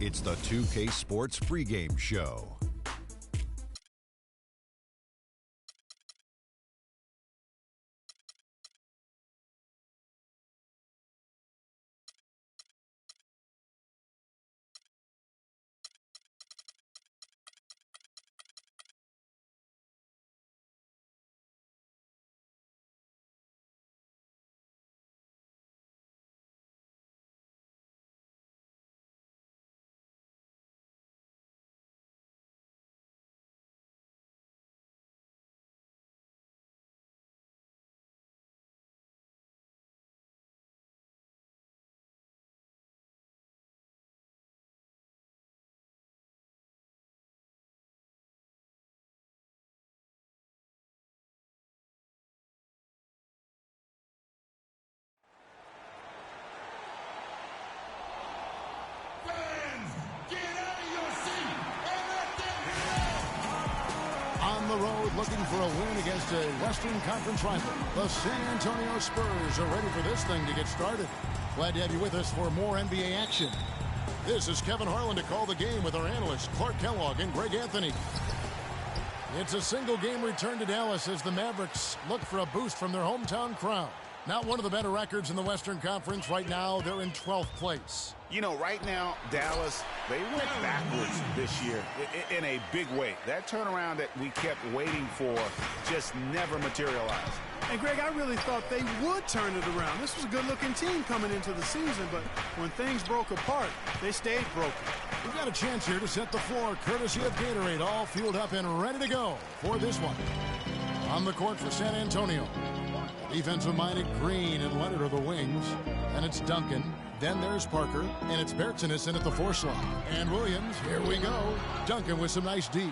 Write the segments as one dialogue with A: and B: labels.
A: It's the 2K Sports pregame show.
B: On the road, looking for a win against a Western Conference rival. The San Antonio Spurs are ready for this thing to get started. Glad to have you with us for more NBA action. This is Kevin Harlan to call the game with our analysts Clark Kellogg and Greg Anthony. It's a single-game return to Dallas as the Mavericks look for a boost from their hometown crowd. Not one of the better records in the Western Conference. Right now, they're in 12th place.
C: You know, right now, Dallas, they went backwards this year in a big way. That turnaround that we kept waiting for just never materialized.
D: And, Greg, I really thought they would turn it around. This was a good-looking team coming into the season, but when things broke apart, they stayed broken.
B: We've got a chance here to set the floor, courtesy of Gatorade, all fueled up and ready to go for this one. On the court for San Antonio. Defensive-minded Green and Leonard are the wings. And it's Duncan. Then there's Parker. And it's Bertsinison at the 4 slot. And Williams, here we go. Duncan with some nice D.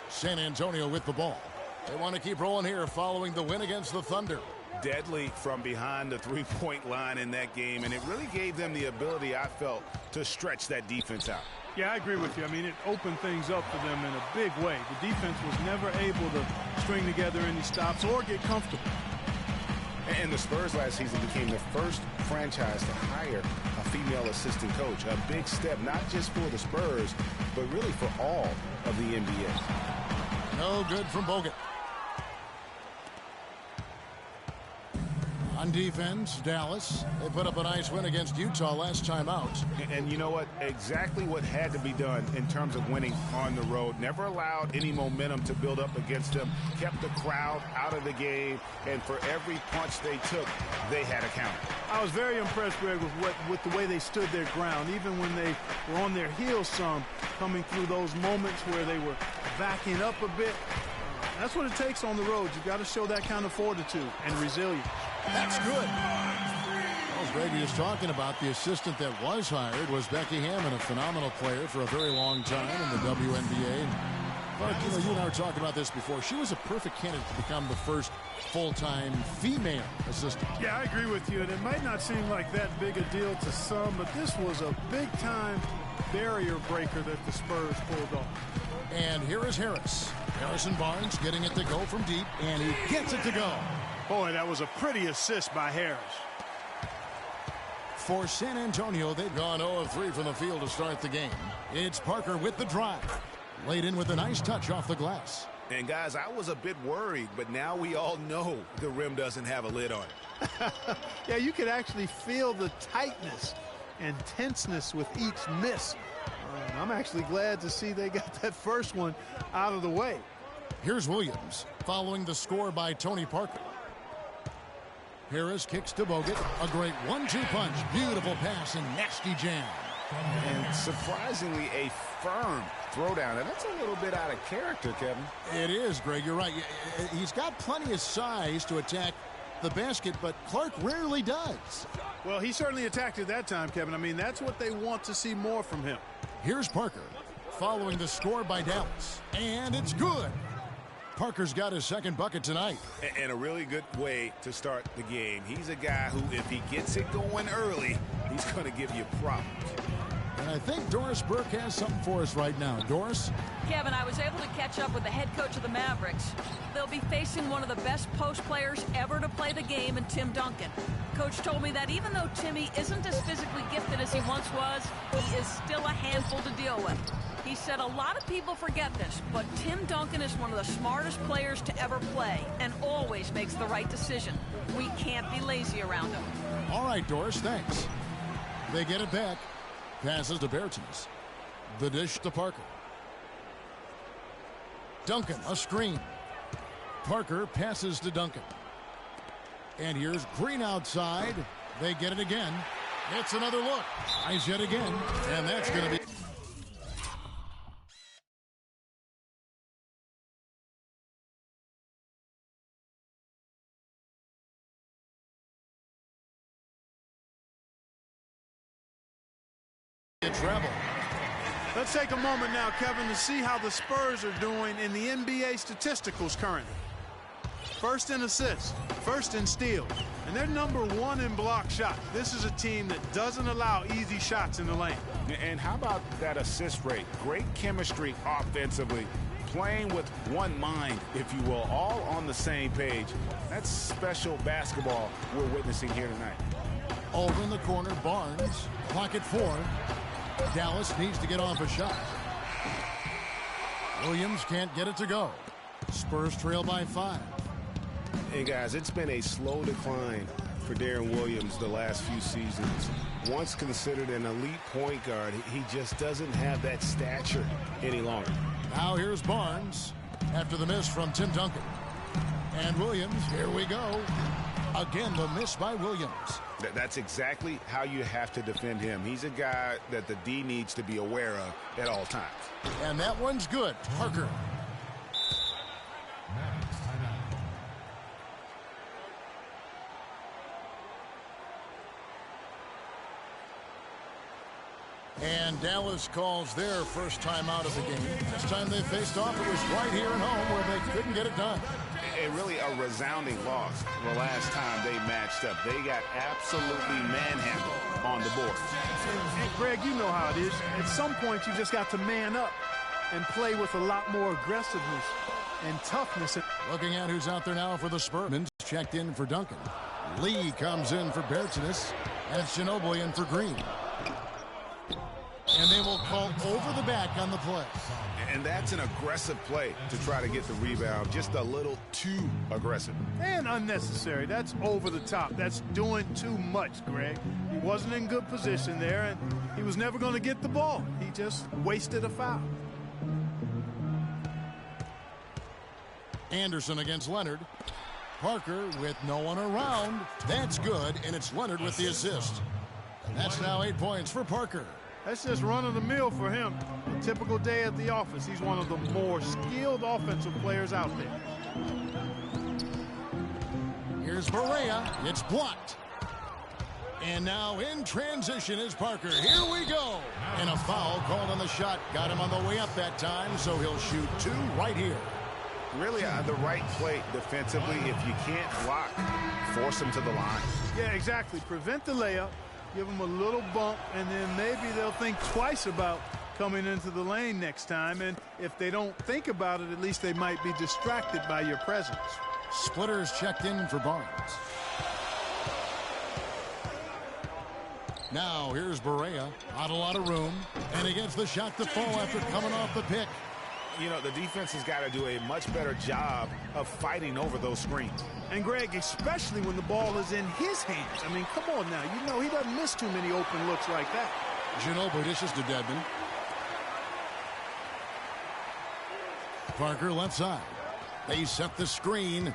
B: San Antonio with the ball. They want to keep rolling here following the win against the Thunder.
C: Deadly from behind the three-point line in that game, and it really gave them the ability, I felt, to stretch that defense out.
D: Yeah, I agree with you. I mean, it opened things up for them in a big way. The defense was never able to string together any stops or get comfortable.
C: And the Spurs last season became the first franchise to hire a female assistant coach. A big step, not just for the Spurs, but really for all of the NBA.
B: No good from Bogut. On defense, Dallas. They put up a nice win against Utah last time out.
C: And you know what? Exactly what had to be done in terms of winning on the road. Never allowed any momentum to build up against them. Kept the crowd out of the game. And for every punch they took, they had a counter.
D: I was very impressed, Greg, with the way they stood their ground, even when they were on their heels some, coming through those moments where they were backing up a bit. That's what it takes on the road. You've got to show that kind of fortitude and resilience.
B: That's good. As Greg was talking about, the assistant that was hired was Becky Hammond, a phenomenal player for a very long time in the WNBA. Clark, you and I were talking about this before. She was a perfect candidate to become the first full-time female assistant.
D: Yeah, I agree with you, and it might not seem like that big a deal to some, but this was a big-time barrier breaker that the Spurs pulled off.
B: And here is Harris. Harrison Barnes getting it to go from deep, and he gets it to go.
D: Boy, that was a pretty assist by Harris.
B: For San Antonio, they've gone 0 of 3 from the field to start the game. It's Parker with the drive. Laid in with a nice touch off the glass.
C: And, guys, I was a bit worried, but now we all know the rim doesn't have a lid on it.
D: Yeah, you could actually feel the tightness and tenseness with each miss. I'm actually glad to see they got that first one out of the way.
B: Here's Williams following the score by Tony Parker. Harris kicks to Bogut. A great 1-2 punch. Beautiful pass and nasty jam.
C: And surprisingly, a firm throwdown. And that's a little bit out of character, Kevin.
B: It is, Greg. You're right. He's got plenty of size to attack the basket, but Clark rarely does.
D: Well, he certainly attacked it that time, Kevin. I mean, that's what they want to see more from him.
B: Here's Parker following the score by Dallas. And it's good. Parker's got his second bucket tonight.
C: And a really good way to start the game. He's a guy who, if he gets it going early, he's going to give you problems.
B: And I think Doris Burke has something for us right now. Doris?
E: Kevin, I was able to catch up with the head coach of the Mavericks. They'll be facing one of the best post players ever to play the game in Tim Duncan. coach told me that even though Timmy isn't as physically gifted as he once was, he is still a handful to deal with. He said a lot of people forget this, but Tim Duncan is one of the smartest players to ever play and always makes the right decision. We can't be lazy around him.
B: All right, Doris, thanks. They get it back. Passes to Bertens. The dish to Parker. Duncan, a screen. Parker passes to Duncan. And here's Green outside. They get it again. It's another look. Eyes yet again. And that's going to be... Treble.
D: Let's take a moment now, Kevin, to see how the Spurs are doing in the NBA statisticals currently. First in assists, first in steals, and they're #1 in block shots. This is a team that doesn't allow easy shots in the lane.
C: And how about that assist rate? Great chemistry offensively, playing with one mind, if you will, all on the same page. That's special basketball we're witnessing here tonight.
B: Over in the corner, Barnes, pocket 4. Dallas needs to get off a shot. Williams can't get it to go. Spurs trail by 5.
C: Hey, guys, it's been a slow decline for Darren Williams the last few seasons. Once considered an elite point guard, he just doesn't have that stature any longer.
B: Now here's Barnes after the miss from Tim Duncan. And Williams, here we go. Again, the miss by Williams.
C: That's exactly how you have to defend him. He's a guy that the D needs to be aware of at all times.
B: And that one's good. Parker. And Dallas calls their first time out of the game. This time they faced off, it was right here at home where they couldn't get it done.
C: Really a resounding loss the last time they matched up. They got absolutely manhandled on the board.
D: And Greg, you know how it is. At some point, you just got to man up and play with a lot more aggressiveness and toughness.
B: Looking at who's out there now for the Spurs. Checked in for Duncan. Lee comes in for Bertens. And it's Ginobili in for Green. And they will call over the back on the play.
C: And that's an aggressive play to try to get the rebound. Just a little too aggressive.
D: And unnecessary. That's over the top. That's doing too much, Greg. He wasn't in good position there, and he was never going to get the ball. He just wasted a foul.
B: Anderson against Leonard. Parker with no one around. That's good, and it's Leonard with the assist. That's now 8 points for Parker.
D: That's just run-of-the-mill for him. A typical day at the office. He's one of the more skilled offensive players out there.
B: Here's Barea. It's blocked. And now in transition is Parker. Here we go. And a foul called on the shot. Got him on the way up that time, so he'll shoot 2 right here.
C: Really the right play defensively. If you can't block, force him to the line.
D: Yeah, exactly. Prevent the layup. Give them a little bump, and then maybe they'll think twice about coming into the lane next time. And if they don't think about it, at least they might be distracted by your presence.
B: Splitters checked in for Barnes. Now here's Barea. Not a lot of room. And he gets the shot to fall after coming off the pick.
C: You know, the defense has got to do a much better job of fighting over those screens.
D: And, Greg, especially when the ball is in his hands. I mean, come on now. You know he doesn't miss too many open looks like that.
B: Ginobili dishes to Dedmon. Parker left side. They set the screen.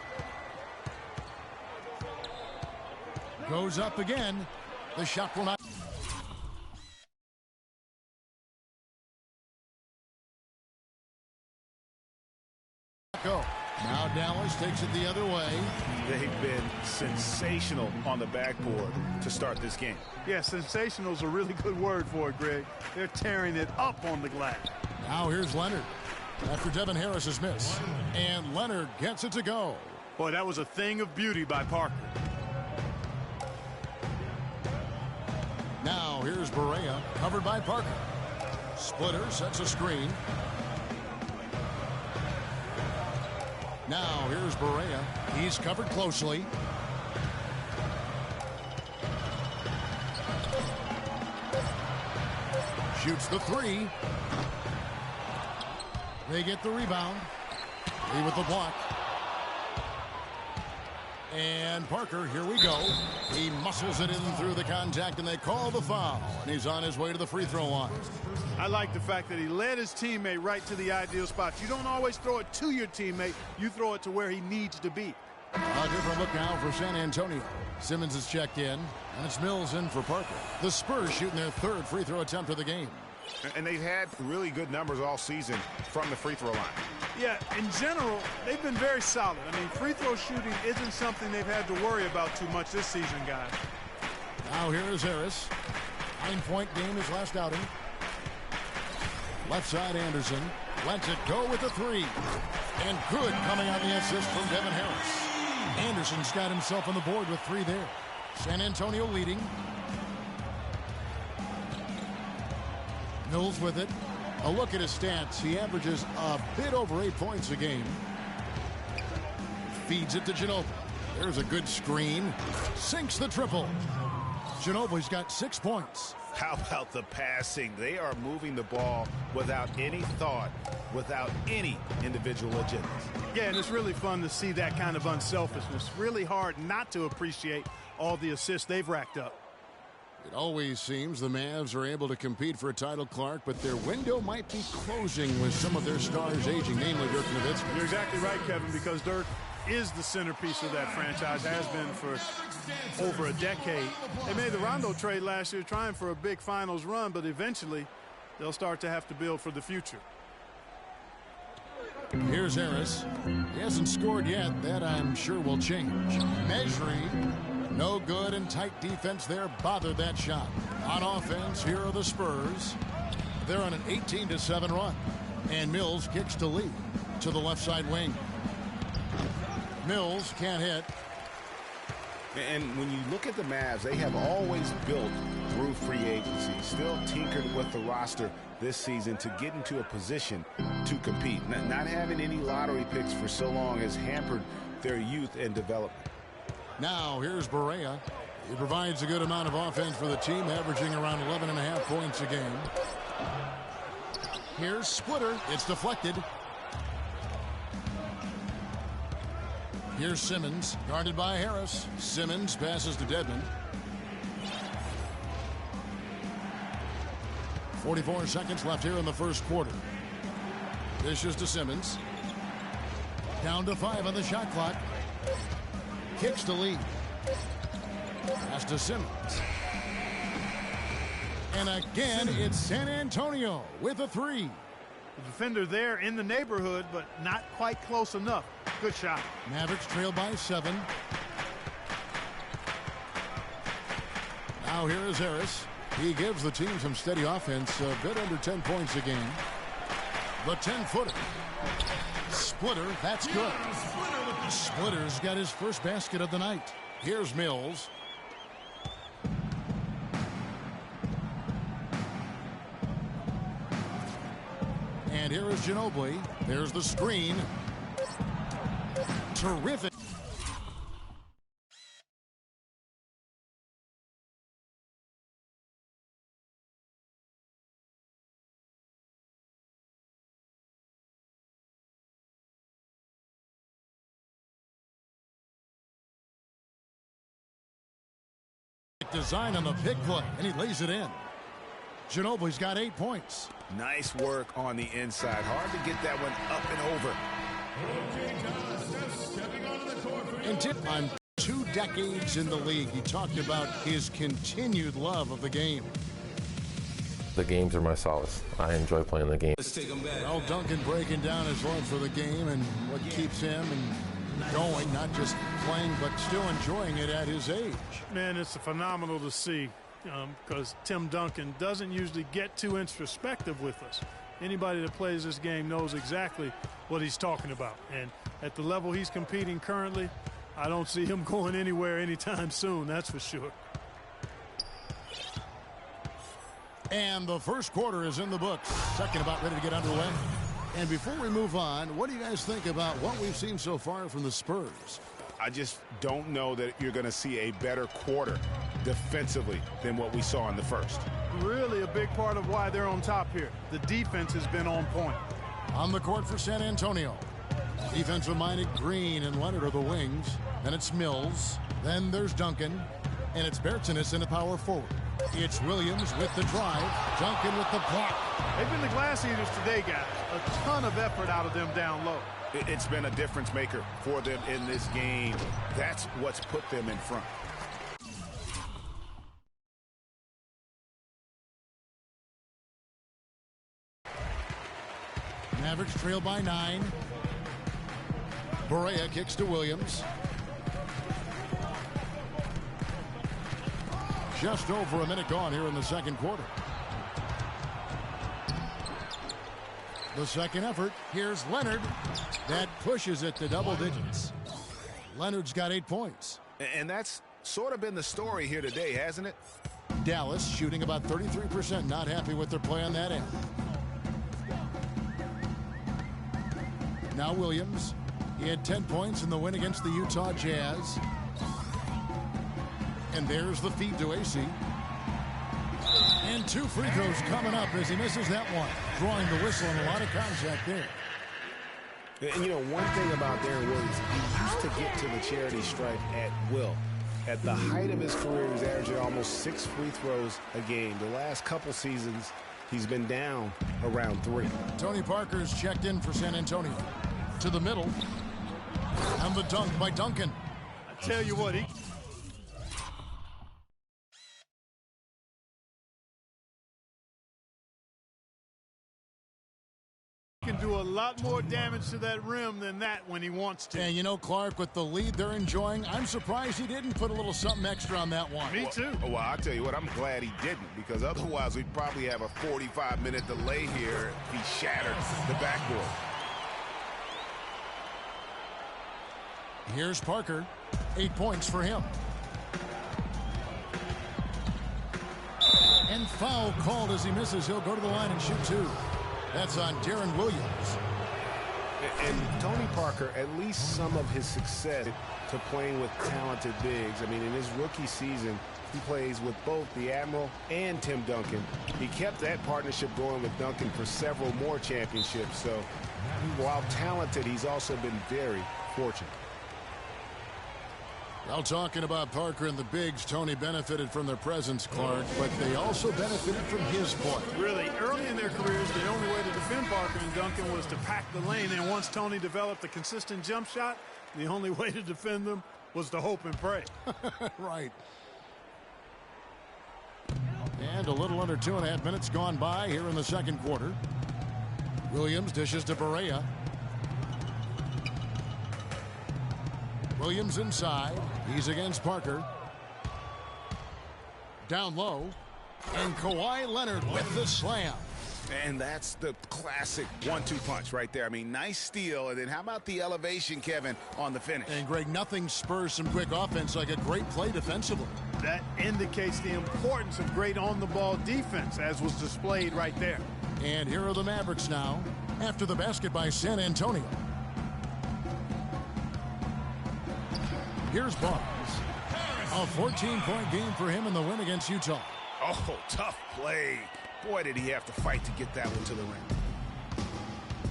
B: Goes up again. The shot will not. Go. Now Dallas takes it the other way.
C: They've been sensational on the backboard to start this game.
D: Yeah, sensational is a really good word for it, Greg. They're tearing it up on the glass.
B: Now here's Leonard after Devin Harris's miss. And Leonard gets it to go.
D: Boy, that was a thing of beauty by Parker.
B: Now here's Barea, covered by Parker. Splitter sets a screen. Now here's Barea. He's covered closely. Shoots the three. They get the rebound. Lee with the block. And Parker, here we go. He muscles it in through the contact, and they call the foul. And he's on his way to the free throw line.
D: I like the fact that he led his teammate right to the ideal spot. You don't always throw it to your teammate. You throw it to where he needs to be.
B: A different look now for San Antonio. Simmons is checked in, and it's Mills in for Parker. The Spurs shooting their third free throw attempt of the game.
C: And they've had really good numbers all season from the free throw line.
D: Yeah, in general, they've been very solid. I mean, free throw shooting isn't something they've had to worry about too much this season, guys.
B: Now here is Harris. 9-point game his last outing. Left side Anderson. Lets it go with the three. And good coming on the assist from Devin Harris. Anderson's got himself on the board with three there. San Antonio leading. Mills with it. A look at his stats. He averages a bit over 8 points a game. Feeds it to Ginobili. There's a good screen. Sinks the triple. Ginobili's got 6 points.
C: How about the passing? They are moving the ball without any thought, without any individual agendas.
D: Yeah, and it's really fun to see that kind of unselfishness. Really hard not to appreciate all the assists they've racked up.
B: It always seems the Mavs are able to compete for a title, Clark, but their window might be closing with some of their stars aging, namely Dirk Nowitzki.
D: You're exactly right, Kevin, because Dirk is the centerpiece of that franchise, has been for over a decade. They made the Rondo trade last year trying for a big finals run, but eventually they'll start to have to build for the future.
B: Here's Harris. He hasn't scored yet. That, I'm sure, will change. Measuring. No good, and tight defense there bothered that shot. On offense, here are the Spurs. They're on an 18-7 run. And Mills kicks to Lee to the left side wing. Mills can't hit.
C: And when you look at the Mavs, they have always built through free agency, still tinkered with the roster this season to get into a position to compete. Not having any lottery picks for so long has hampered their youth and development.
B: Now here's Barea. He provides a good amount of offense for the team, averaging around 11.5 points a game. Here's Splitter. It's deflected. Here's Simmons, guarded by Harris. Simmons passes to Dedmon. 44 seconds left here in the first quarter. Dishes to Simmons. Down to 5 on the shot clock. Kicks to Lee. Pass to Simmons. And again, it's San Antonio with a three.
D: The defender there in the neighborhood, but not quite close enough. Good shot.
B: Mavericks trail by 7. Now here is Harris. He gives the team some steady offense, a bit under 10 points a game. The 10-footer. Splitter, that's good. Splitter's got his first basket of the night. Here's Mills. And here is Ginobili. There's the screen. Terrific. Design on the pick play, and he lays it in. Ginobili's got 8 points.
C: Nice work on the inside. Hard to get that one up and over.
B: And Tip, on 2 decades in the league, he talked about his continued love of the game.
F: The games are my solace. I enjoy playing the game.
G: Let's take them back.
B: Well, Duncan breaking down his love for the game and what keeps him and going, not just playing, but still enjoying it at his age.
D: Man, it's phenomenal to see because Tim Duncan doesn't usually get too introspective with us. Anybody that plays this game knows exactly what he's talking about. And at the level he's competing currently, I don't see him going anywhere anytime soon, that's for sure.
B: And the first quarter is in the books. Second about ready to get underway. And before we move on, what do you guys think about what we've seen so far from the Spurs?
C: I just don't know that you're going to see a better quarter defensively than what we saw in the first.
D: Really a big part of why they're on top here. The defense has been on point.
B: On the court for San Antonio. Defensive-minded Green and Leonard are the wings. Then it's Mills. Then there's Duncan. And it's Bertsinus in the power forward. It's Williams with the drive. Duncan with the block.
D: They've been the glass eaters today, guys. A ton of effort out of them down low.
C: It's been a difference maker for them in this game. That's what's put them in front.
B: Mavericks trail by 9. Barea kicks to Williams. Just over a minute gone here in the second quarter. The second effort. Here's Leonard. That pushes it to double digits. Leonard's got 8 points.
C: And that's sort of been the story here today, hasn't it?
B: Dallas shooting about 33%. Not happy with their play on that end. Now Williams. He had 10 points in the win against the Utah Jazz. And there's the feed to AC. And 2 free throws coming up as he misses that one. Drawing the whistle and a lot of contact there.
C: And you know, one thing about Darren Williams, he used to get to the charity stripe at will. At the height of his career, he was averaging almost 6 free throws a game. The last couple seasons, he's been down around 3.
B: Tony Parker's checked in for San Antonio. To the middle. And the dunk by Duncan.
D: I tell you what, he can do a lot more damage to that rim than that when he wants to.
B: And you know, Clark, with the lead they're enjoying, I'm surprised he didn't put a little something extra on that one.
D: Me too.
C: Well, I'll tell you what, I'm glad he didn't, because otherwise we'd probably have a 45-minute delay here if he shattered the backboard.
B: Here's Parker. 8 points for him. And foul called as he misses. He'll go to the line and shoot 2. That's on Darren Williams.
C: And Tony Parker, at least some of his success to playing with talented bigs. I mean, in his rookie season, he plays with both the Admiral and Tim Duncan. He kept that partnership going with Duncan for several more championships. So while talented, he's also been very fortunate.
B: Well, talking about Parker and the bigs, Tony benefited from their presence, Clark, but they also benefited from his play.
D: Really, early in their careers, the only way to defend Parker and Duncan was to pack the lane. And once Tony developed a consistent jump shot, the only way to defend them was to hope and pray.
B: Right. And a little under 2.5 minutes gone by here in the second quarter. Williams dishes to Barea. Williams inside. He's against Parker. Down low. And Kawhi Leonard with the slam.
C: And that's the classic 1-2 punch right there. I mean, nice steal. And then how about the elevation, Kevin, on the finish?
B: And, Greg, nothing spurs some quick offense like a great play defensively.
D: That indicates the importance of great on-the-ball defense, as was displayed right there.
B: And here are the Mavericks now, after the basket by San Antonio. Here's Barnes. A 14-point game for him in the win against Utah.
C: Oh, tough play. Boy, did he have to fight to get that one to the rim.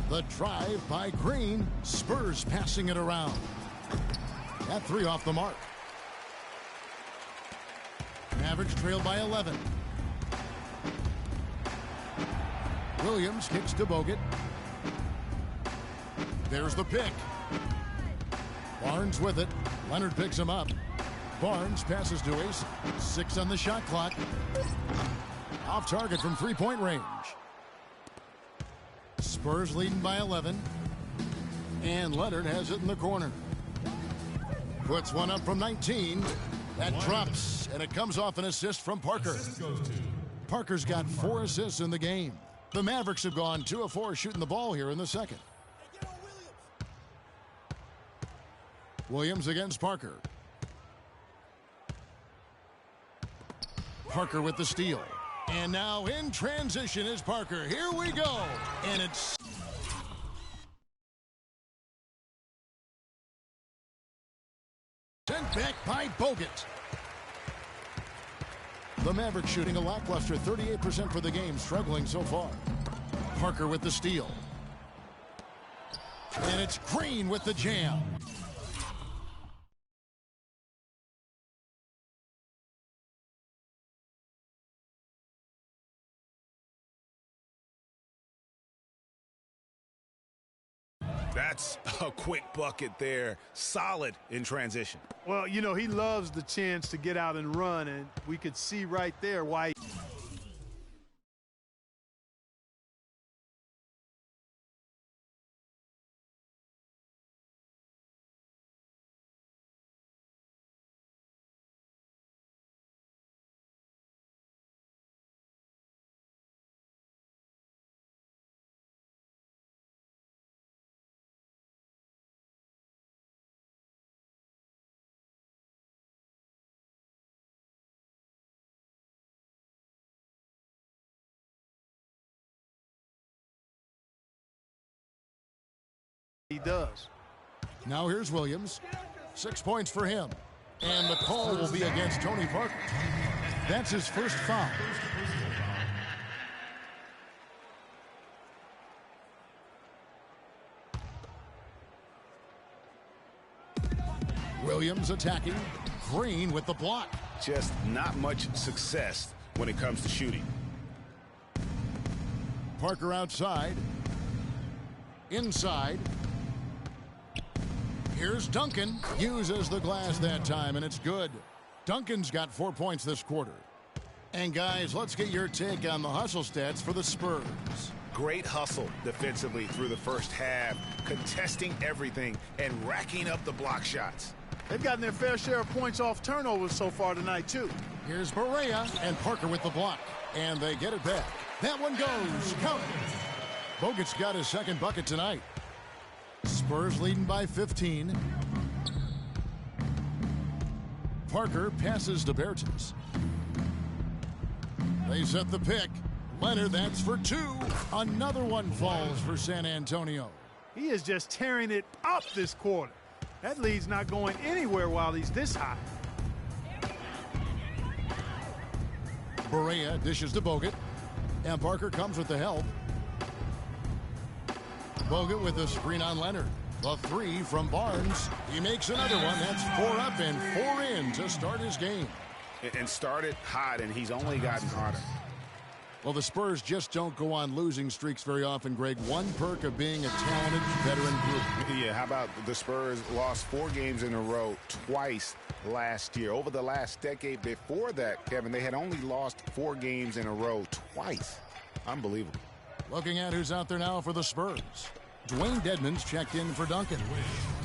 B: The drive by Green. Spurs passing it around. That 3 off the mark. Mavericks trail by 11. Williams kicks to Bogut. There's the pick. Barnes with it. Leonard picks him up. Barnes passes to Ace. 6 on the shot clock. Off target from 3-point range. Spurs leading by 11. And Leonard has it in the corner. Puts one up from 19. That drops, and it comes off an assist from Parker. Parker's got 4 assists in the game. The Mavericks have gone 2 of 4 shooting the ball here in the second. Williams against Parker. Parker with the steal. And now in transition is Parker. Here we go. And it's sent back by Bogut. The Mavericks shooting a lackluster 38% for the game, struggling so far. Parker with the steal. And it's Green with the jam.
C: That's a quick bucket there. Solid in transition.
D: Well, you know, he loves the chance to get out and run, and we could see right there why. He does.
B: Now here's Williams. 6 points for him. And the call will be against Tony Parker. That's his first foul. Williams attacking. Green with the block.
C: Just not much success when it comes to shooting.
B: Parker outside. Inside. Here's Duncan. Uses the glass that time, and it's good. Duncan's got 4 points this quarter. And guys, let's get your take on the hustle stats for the Spurs.
C: Great hustle defensively through the first half, contesting everything and racking up the block shots.
D: They've gotten their fair share of points off turnovers so far tonight, too.
B: Here's Barea and Parker with the block. And they get it back. That one goes. Count it. Bogut's got his second bucket tonight. Spurs leading by 15. Parker passes to Bertens. They set the pick. Leonard, that's for 2. Another one falls for San Antonio.
D: He is just tearing it up this quarter. That lead's not going anywhere while he's this high.
B: Barea dishes to Bogut. And Parker comes with the help. Bogut with a screen on Leonard. The 3 from Barnes. He makes another one. That's 4 up and 4 in to start his game.
C: And started hot, and he's only gotten hotter.
B: Well, the Spurs just don't go on losing streaks very often, Greg. One perk of being a talented veteran group.
C: Yeah, how about the Spurs lost 4 games in a row twice last year. Over the last decade before that, Kevin, they had only lost 4 games in a row twice. Unbelievable.
B: Looking at who's out there now for the Spurs. Dwayne Dedmon's checked in for Duncan.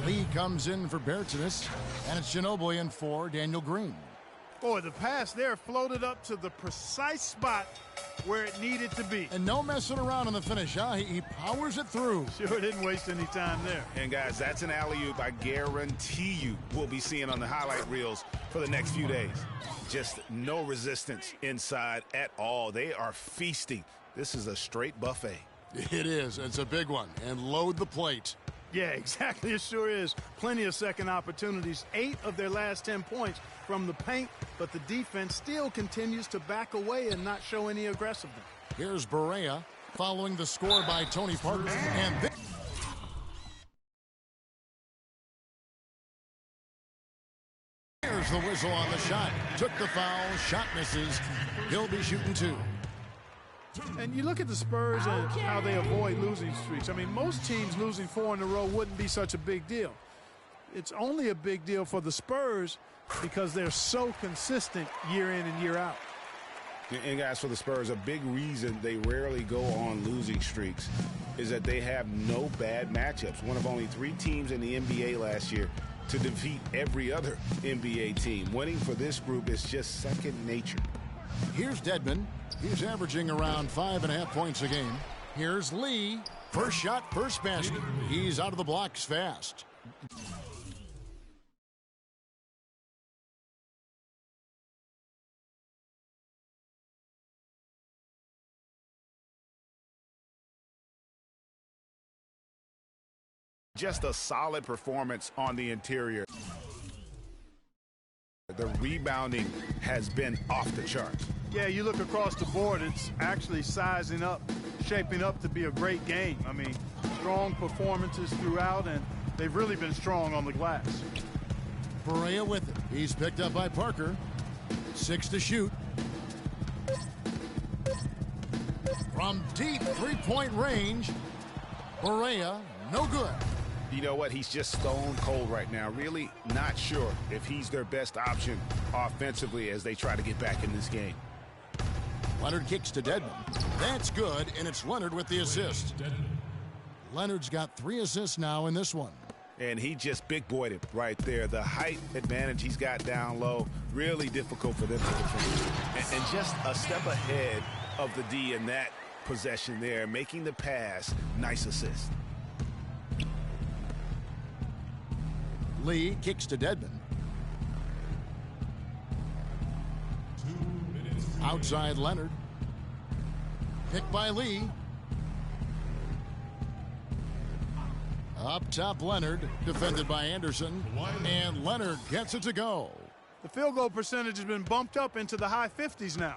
B: Lee comes in for Bertens. And it's Ginobili in for Daniel Green.
D: Boy, the pass there floated up to the precise spot where it needed to be.
B: And no messing around on the finish, huh? He powers it through.
D: Sure didn't waste any time there.
C: And, guys, that's an alley-oop I guarantee you we'll be seeing on the highlight reels for the next few days. Just no resistance inside at all. They are feasting. This is a straight buffet.
B: It is. It's a big one. And load the plate.
D: Yeah, exactly. It sure is. Plenty of second opportunities. 8 of their last 10 points from the paint, but the defense still continues to back away and not show any aggressiveness.
B: Here's Barea following the score by Tony Parker. And there's the whistle on the shot. Took the foul. Shot misses. He'll be shooting 2.
D: And you look at the Spurs and how they avoid losing streaks. I mean, most teams losing 4 in a row wouldn't be such a big deal. It's only a big deal for the Spurs because they're so consistent year in and year out.
C: And, guys, for the Spurs, a big reason they rarely go on losing streaks is that they have no bad matchups. One of only 3 teams in the NBA last year to defeat every other NBA team. Winning for this group is just second nature.
B: Here's Dedmon. He's averaging around 5.5 points a game. Here's Lee. First shot, first basket. He's out of the blocks fast.
C: Just a solid performance on the interior. The rebounding has been off the charts.
D: Yeah, you look across the board, it's actually sizing up, shaping up to be a great game. I mean, strong performances throughout, and they've really been strong on the glass.
B: Barea with it. He's picked up by Parker. 6 to shoot. From deep three-point range, Barea, no good.
C: You know what? He's just stone cold right now. Really not sure if he's their best option offensively as they try to get back in this game.
B: Leonard kicks to Dedmon. That's good, and it's Leonard with the assist. Leonard's got 3 assists now in this one.
C: And he just big-boyed it right there. The height advantage he's got down low, really difficult for them to defend. And just a step ahead of the D in that possession there, making the pass. Nice assist.
B: Lee kicks to Dedmon. Outside Leonard. Picked by Lee. Up top Leonard, defended by Anderson. And Leonard gets it to go.
D: The field goal percentage has been bumped up into the high 50s now.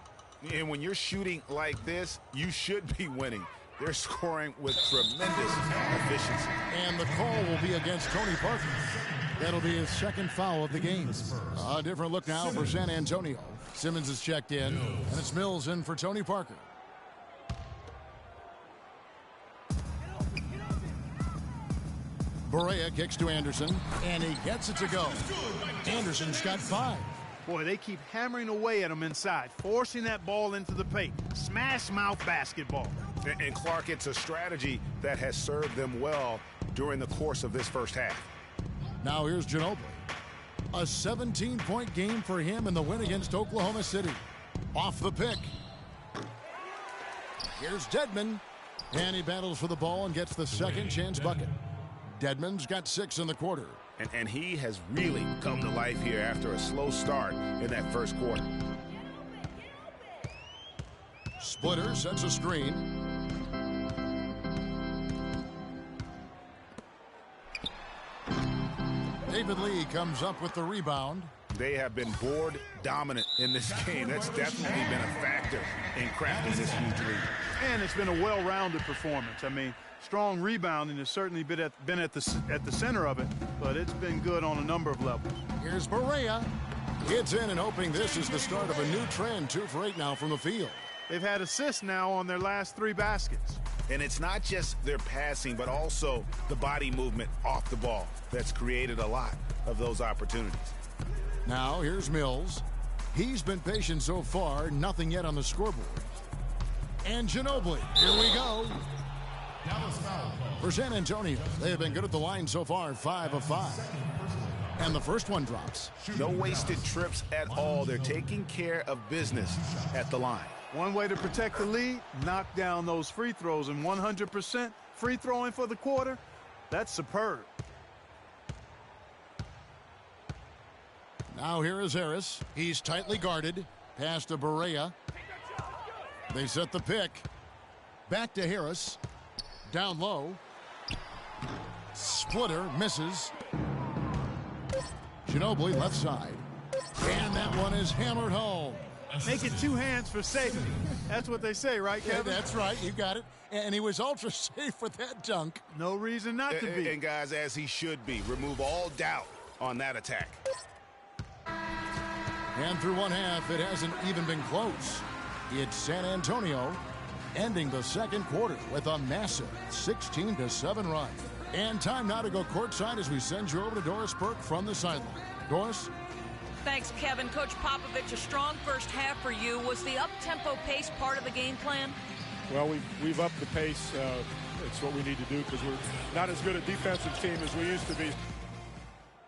C: And when you're shooting like this, you should be winning. They're scoring with tremendous efficiency.
B: And the call will be against Tony Parker. That'll be his second foul of the game. A different look now for San Antonio. Simmons is checked in, and it's Mills in for Tony Parker. Barea kicks to Anderson, and he gets it to go. Anderson's got 5.
D: Boy, they keep hammering away at him inside, forcing that ball into the paint. Smash mouth basketball.
C: And Clark, it's a strategy that has served them well during the course of this first half.
B: Now here's Ginobili. A 17-point game for him in the win against Oklahoma City. Off the pick. Here's Dedmon. And he battles for the ball and gets the second chance bucket. Dedmon's got 6 in the quarter.
C: And he has really come to life here after a slow start in that first quarter.
B: Splitter sets a screen. David Lee comes up with the rebound.
C: They have been board dominant in this game. That's definitely been a factor in crafting this huge lead.
D: And it's been a well-rounded performance. I mean, strong rebounding has certainly been at the center of it, but it's been good on a number of levels.
B: Here's Barea. Gets in and hoping this is the start of a new trend. 2 for 8 now from the field.
D: They've had assists now on their last 3 baskets.
C: And it's not just their passing, but also the body movement off the ball that's created a lot of those opportunities.
B: Now here's Mills. He's been patient so far, nothing yet on the scoreboard. And Ginobili, here we go. For San Antonio, they have been good at the line so far, 5 of 5. And the first one drops.
C: No wasted trips at all. They're taking care of business at the line.
D: One way to protect the lead, knock down those free throws, and 100% free throwing for the quarter, that's superb.
B: Now here is Harris. He's tightly guarded. Pass to Barea. They set the pick. Back to Harris. Down low. Splitter misses. Ginobili left side. And that one is hammered home.
D: Make it 2 hands for safety. That's what they say, right, Kevin?
B: Yeah, that's right. You got it. And he was ultra safe with that dunk.
D: No reason not to be.
C: And guys, as he should be. Remove all doubt on that attack.
B: And through one half, it hasn't even been close. It's San Antonio ending the second quarter with a massive 16-7 run. And time now to go courtside as we send you over to Doris Burke from the sideline. Doris?
E: Thanks, Kevin. Coach Popovich, a strong first half for you. Was the up-tempo pace part of the game plan?
G: Well, we've upped the pace. It's what we need to do because we're not as good a defensive team as we used to be.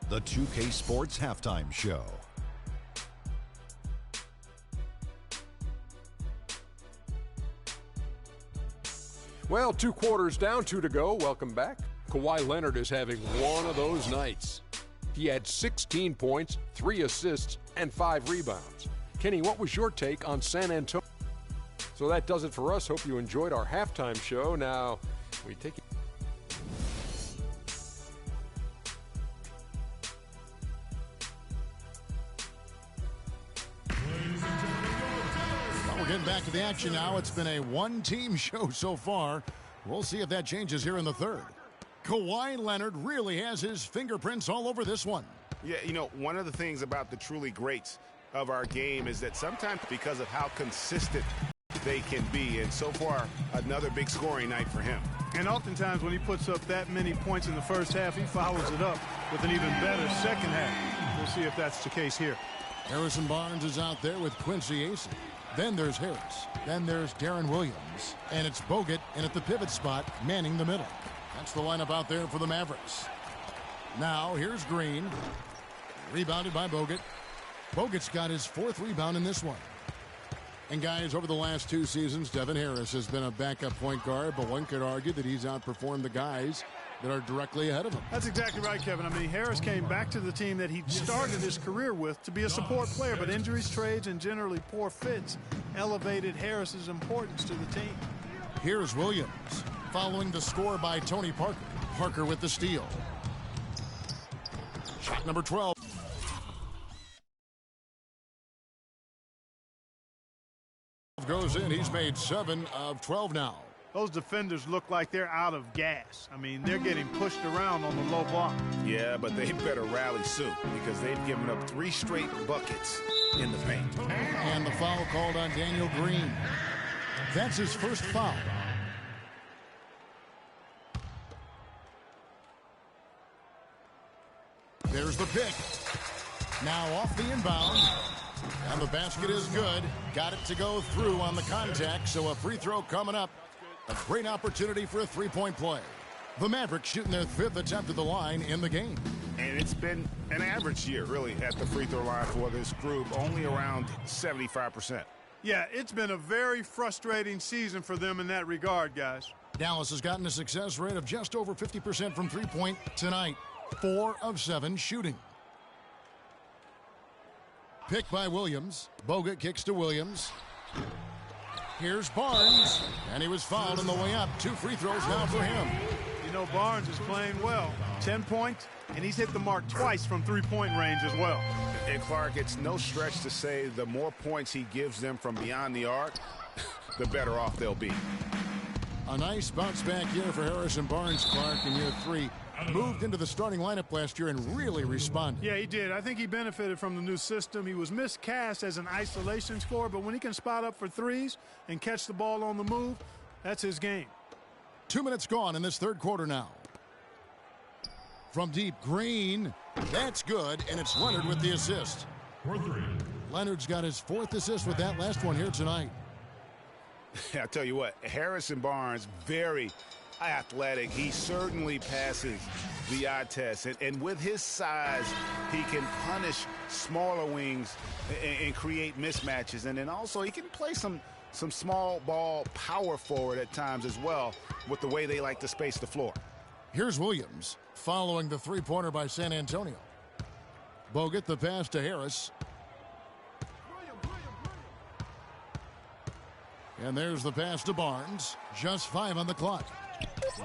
A: The 2K Sports Halftime Show.
H: Well, 2 quarters down, 2 to go. Welcome back. Kawhi Leonard is having one of those nights. He had 16 points, 3 assists, and 5 rebounds. Kenny, what was your take on San Antonio? So that does it for us. Hope you enjoyed our halftime show. Now, we take it.
B: head back to the action now. It's been a one-team show so far. We'll see if that changes here in the third. Kawhi Leonard really has his fingerprints all over this one.
C: Yeah, you know, one of the things about the truly greats of our game is that sometimes because of how consistent they can be, and so far another big scoring night for him.
D: And oftentimes when he puts up that many points in the first half, he follows it up with an even better second half. We'll see if that's the case here.
B: Harrison Barnes is out there with Quincy Acey. Then there's Harris. Then there's Darren Williams. And it's Bogut in at the pivot spot, manning the middle. That's the lineup out there for the Mavericks. Now here's Green. Rebounded by Bogut. Bogut's got his fourth rebound in this one. And guys, over the last two seasons, Devin Harris has been a backup point guard, but one could argue that he's outperformed the guys that are directly ahead of him.
D: That's exactly right, Kevin. I mean, Harris came back to the team that he started his career with to be a support player, but injuries, trades, and generally poor fits elevated Harris's importance to the team.
B: Here's Williams, following the score by Tony Parker. Parker with the steal. Shot number 12. Goes in. He's made 7 of 12 now.
D: Those defenders look like they're out of gas. I mean, they're getting pushed around on the low block.
C: Yeah, but they better rally soon because they've given up 3 straight buckets in the paint.
B: And the foul called on Daniel Green. That's his first foul. There's the pick. Now off the inbound. And the basket is good. Got it to go through on the contact, so a free throw coming up. A great opportunity for a three-point play. The Mavericks shooting their 5th attempt at the line in the game.
C: And it's been an average year, really, at the free throw line for this group, only around 75%.
D: Yeah, it's been a very frustrating season for them in that regard, guys.
B: Dallas has gotten a success rate of just over 50% from three-point tonight. 4 of 7 shooting. Pick by Williams. Bogut kicks to Williams. Here's Barnes. And he was fouled on the way up. 2 free throws now for him.
D: You know, Barnes is playing well. 10 points, and he's hit the mark twice from three-point range as well.
C: And Clark, it's no stretch to say the more points he gives them from beyond the arc, the better off they'll be.
B: A nice bounce back year for Harrison Barnes, Clark, in year 3. Moved into the starting lineup last year and really responded.
D: Yeah, he did. I think he benefited from the new system. He was miscast as an isolation scorer, but when he can spot up for threes and catch the ball on the move, that's his game.
B: 2 minutes gone in this third quarter now. From deep, Green. That's good, and it's Leonard with the assist. Leonard's got his 4th assist with that last one here tonight.
C: I tell you what, Harrison Barnes, very athletic. He certainly passes the eye test. And with his size, he can punish smaller wings and create mismatches. And then also he can play some small ball power forward at times as well with the way they like to space the floor.
B: Here's Williams following the three-pointer by San Antonio. Bogut the pass to Harris. And there's the pass to Barnes. Just 5 on the clock.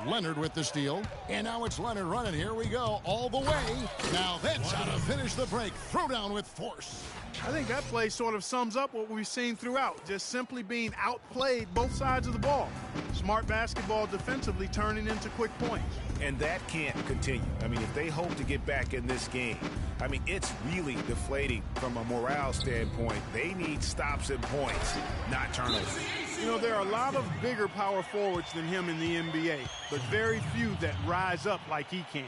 B: Leonard with the steal. And now it's Leonard running. Here we go. All the way. Now that's how to finish the break. Throw down with force.
D: I think that play sort of sums up what we've seen throughout. Just simply being outplayed both sides of the ball. Smart basketball defensively turning into quick points.
C: And that can't continue. I mean, if they hope to get back in this game, I mean, it's really deflating from a morale standpoint. They need stops and points, not turnovers.
D: You know, there are a lot of bigger power forwards than him in the NBA, but very few that rise up like he can.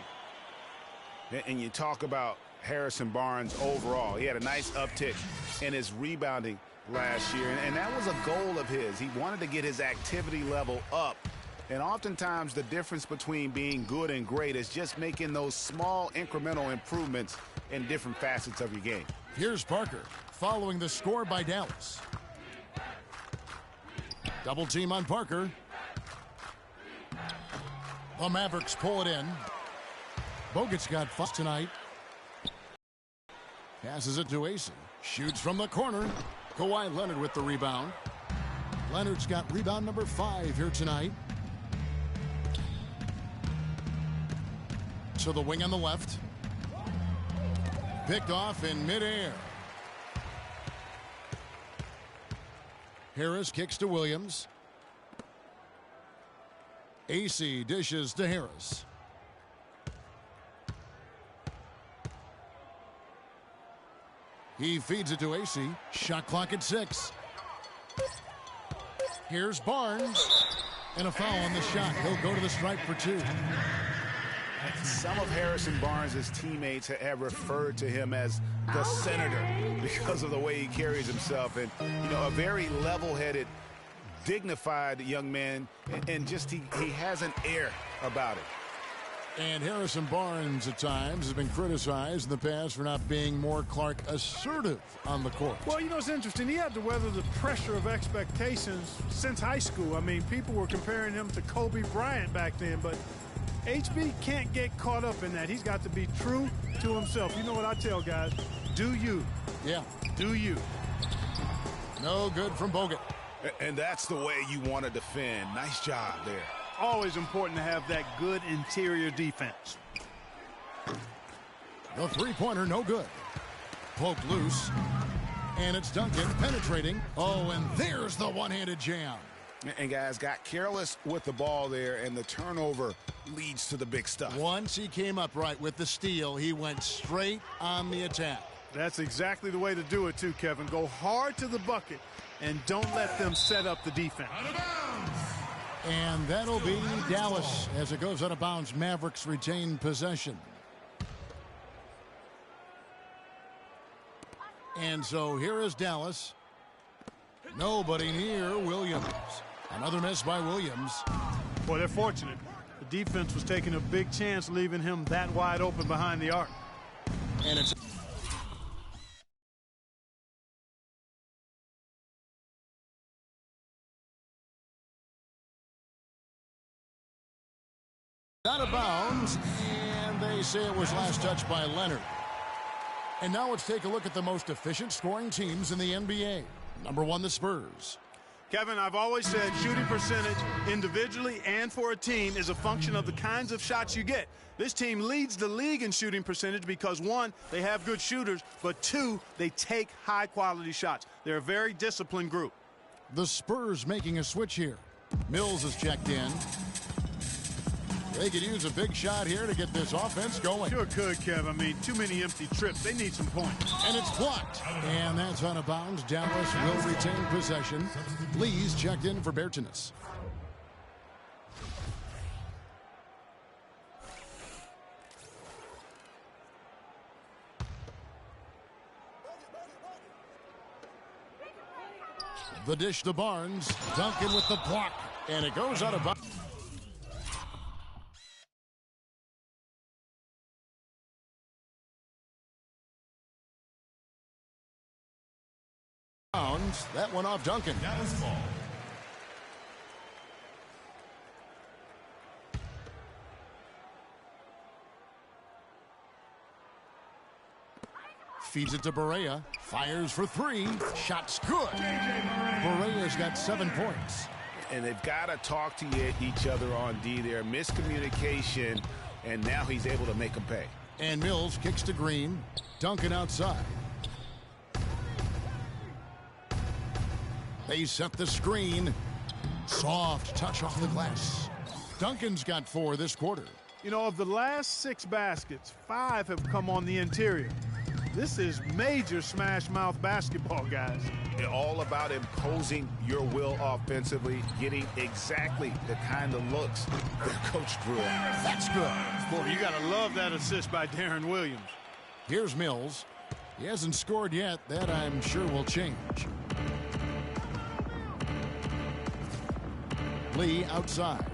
C: And you talk about Harrison Barnes overall. He had a nice uptick in his rebounding last year, and that was a goal of his. He wanted to get his activity level up. And oftentimes the difference between being good and great is just making those small incremental improvements in different facets of your game.
B: Here's Parker following the score by Dallas. Double team on Parker. The Mavericks pull it in. Bogut's got fun tonight. Passes it to Acey. Shoots from the corner. Kawhi Leonard with the rebound. Leonard's got rebound number 5 here tonight. To the wing on the left. Picked off in midair. Harris kicks to Williams. AC dishes to Harris. He feeds it to AC. Shot clock at 6. Here's Barnes. And a foul on the shot. He'll go to the stripe for 2.
C: Some of Harrison Barnes' teammates have referred to him as the senator because of the way he carries himself. And, you know, a very level-headed, dignified young man. And just he has an air about it.
B: And Harrison Barnes at times has been criticized in the past for not being more Clark assertive on the court.
D: Well, you know, it's interesting. He had to weather the pressure of expectations since high school. I mean, people were comparing him to Kobe Bryant back then, but HB can't get caught up in that. He's got to be true to himself. You know what I tell guys? Do you.
B: Yeah.
D: Do you.
B: No good from Bogut.
C: And that's the way you want to defend. Nice job there.
D: Always important to have that good interior defense.
B: The three-pointer, no good. Poked loose. And it's Duncan penetrating. Oh, and there's the one-handed jam.
C: And guys got careless with the ball there, and the turnover leads to the big stuff.
B: Once he came up right with the steal, he went straight on the attack.
D: That's exactly the way to do it too, Kevin. Go hard to the bucket and don't let them set up the defense.
B: And that'll be Dallas as it goes out of bounds. Mavericks retain possession. And so here is Dallas. Nobody near Williams. Another miss by Williams.
D: Boy, they're fortunate. The defense was taking a big chance, leaving him that wide open behind the arc.
B: And it's out of bounds, and they say it was last touched by Leonard. And now let's take a look at the most efficient scoring teams in the NBA. Number 1, the Spurs.
D: Kevin, I've always said shooting percentage individually and for a team is a function of the kinds of shots you get. This team leads the league in shooting percentage because, 1, they have good shooters, but 2, they take high-quality shots. They're a very disciplined group.
B: The Spurs making a switch here. Mills is checked in. They could use a big shot here to get this offense going.
D: Sure could, Kev. I mean, too many empty trips. They need some points.
B: And it's blocked. And that's out of bounds. Dallas will retain possession. Lee's checked in for Bertinus. The dish to Barnes. Duncan with the block. And it goes out of bounds. That one off Duncan.
A: Dallas ball.
B: Feeds it to Barea. Fires for 3. Shot's good. Barea's got 7 points.
C: And they've got to talk to each other on D there. Miscommunication, and now he's able to make them pay.
B: And Mills kicks to Green. Duncan outside. They set the screen. Soft touch off the glass. Duncan's got 4 this quarter.
D: You know, of the last 6 baskets, 5 have come on the interior. This is major smash mouth basketball, guys.
C: All about imposing your will offensively, getting exactly the kind of looks that Coach drew up.
B: That's good.
D: Boy, you got to love that assist by Darren Williams.
B: Here's Mills. He hasn't scored yet. That I'm sure will change. Lee outside.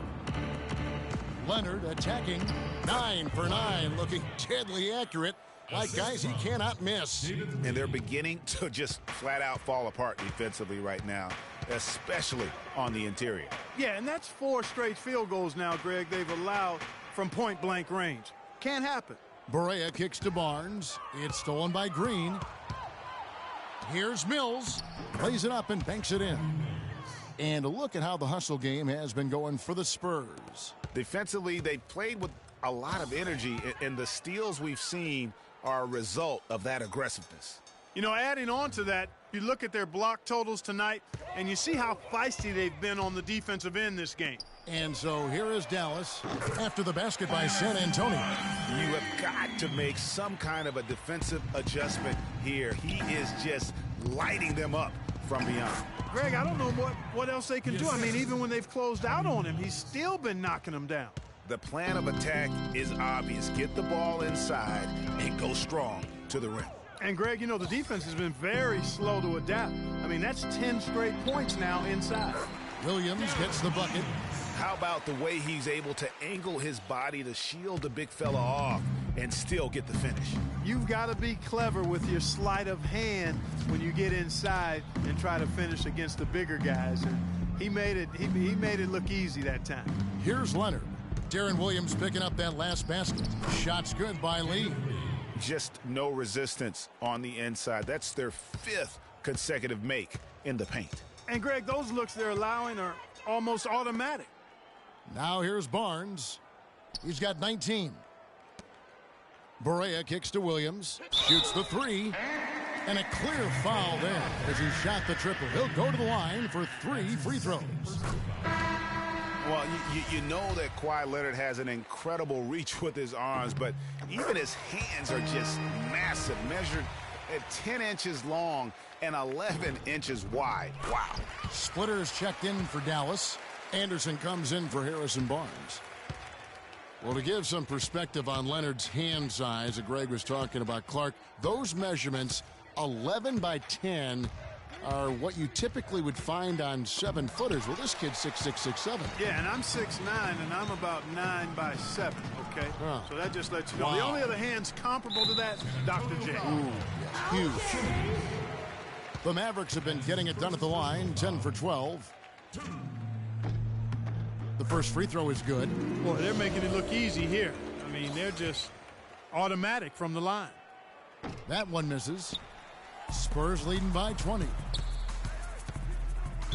B: Leonard attacking. 9 for 9, looking deadly accurate. Like guys he cannot miss.
C: And they're beginning to just flat out fall apart defensively right now, especially on the interior.
D: Yeah, and that's 4 straight field goals now, Greg, they've allowed from point-blank range. Can't happen.
B: Barea kicks to Barnes. It's stolen by Green. Here's Mills. Plays it up and banks it in. And look at how the hustle game has been going for the Spurs.
C: Defensively, they played with a lot of energy, and the steals we've seen are a result of that aggressiveness.
D: You know, adding on to that, You look at their block totals tonight, and you see how feisty they've been on the defensive end this game.
B: And so here is Dallas after the basket by San Antonio.
C: You have got to make some kind of a defensive adjustment here. He is just lighting them up from beyond.
D: Greg, I don't know what else they can do. I mean, even when they've closed out on him, he's still been knocking them down.
C: The plan of attack is obvious. Get the ball inside and go strong to the rim.
D: And, Greg, you know, the defense has been very slow to adapt. I mean, that's 10 straight points now inside.
B: Williams gets the bucket.
C: How about the way he's able to angle his body to shield the big fella off and still get the finish?
D: You've got to be clever with your sleight of hand when you get inside and try to finish against the bigger guys. And he made it look easy that time.
B: Here's Leonard. Darren Williams picking up that last basket. Shot's good by Lee.
C: Just no resistance on the inside. That's their 5th consecutive make in the paint.
D: And, Greg, those looks they're allowing are almost automatic.
B: Now here's Barnes. He's got 19. Barea kicks to Williams. Shoots the 3. And a clear foul there as he shot the triple. He'll go to the line for 3 free throws.
C: Well, you know that Kawhi Leonard has an incredible reach with his arms, but even his hands are just massive, measured at 10 inches long and 11 inches wide. Wow.
B: Splitter is checked in for Dallas. Anderson comes in for Harrison Barnes. Well, to give some perspective on Leonard's hand size that Greg was talking about, Clark, those measurements, 11 by 10, are what you typically would find on 7-footers. Well, this kid's 6'6", 6'7".
D: Yeah, and I'm 6'9", and I'm about 9 by 7, okay?
B: Huh.
D: So that just lets you know.
B: Wow.
D: The only other hands comparable to that, Dr. J.
B: Ooh, yes, huge. The Mavericks have been getting it done at the line, 10 for 12. The first free throw is good.
D: Boy, they're making it look easy here. I mean, they're just automatic from the line.
B: That one misses. Spurs leading by 20.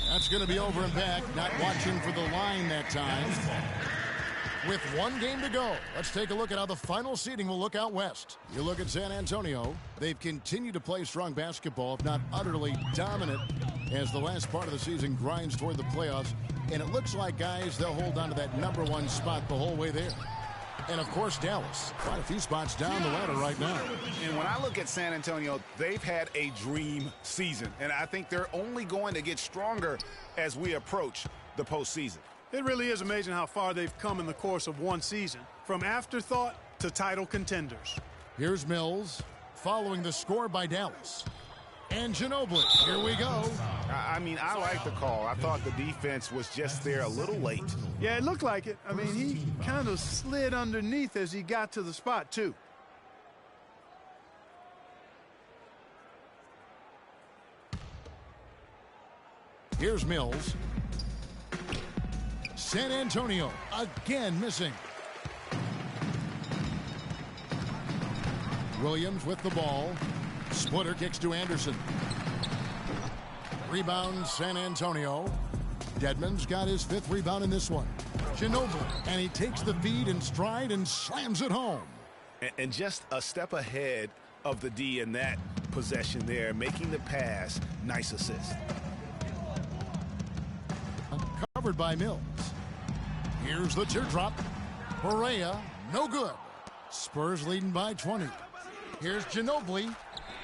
B: That's going to be over and back. Not watching for the line that time. With 1 game to go, let's take a look at how the final seeding will look out west. You look at San Antonio. They've continued to play strong basketball, if not utterly dominant, as the last part of the season grinds toward the playoffs. And it looks like, guys, they'll hold on to that #1 spot the whole way there. And, of course, Dallas. Quite a few spots down the ladder right now.
C: And when I look at San Antonio, they've had a dream season. And I think they're only going to get stronger as we approach the postseason.
D: It really is amazing how far they've come in the course of 1 season, from afterthought to title contenders.
B: Here's Mills, following the score by Dallas. And Ginobili, here we go.
C: I mean, I like the call. I thought the defense was just there a little late.
D: Yeah, it looked like it. I mean, he kind of slid underneath as he got to the spot, too.
B: Here's Mills. San Antonio again missing. Williams with the ball. Splitter kicks to Anderson. Rebound San Antonio. Dedmon's got his 5th rebound in this one. Ginobili, and he takes the feed in stride and slams it home.
C: And just a step ahead of the D in that possession there, making the pass. Nice assist.
B: Covered by Mills. Here's the teardrop. Barea, no good. Spurs leading by 20. Here's Ginobili.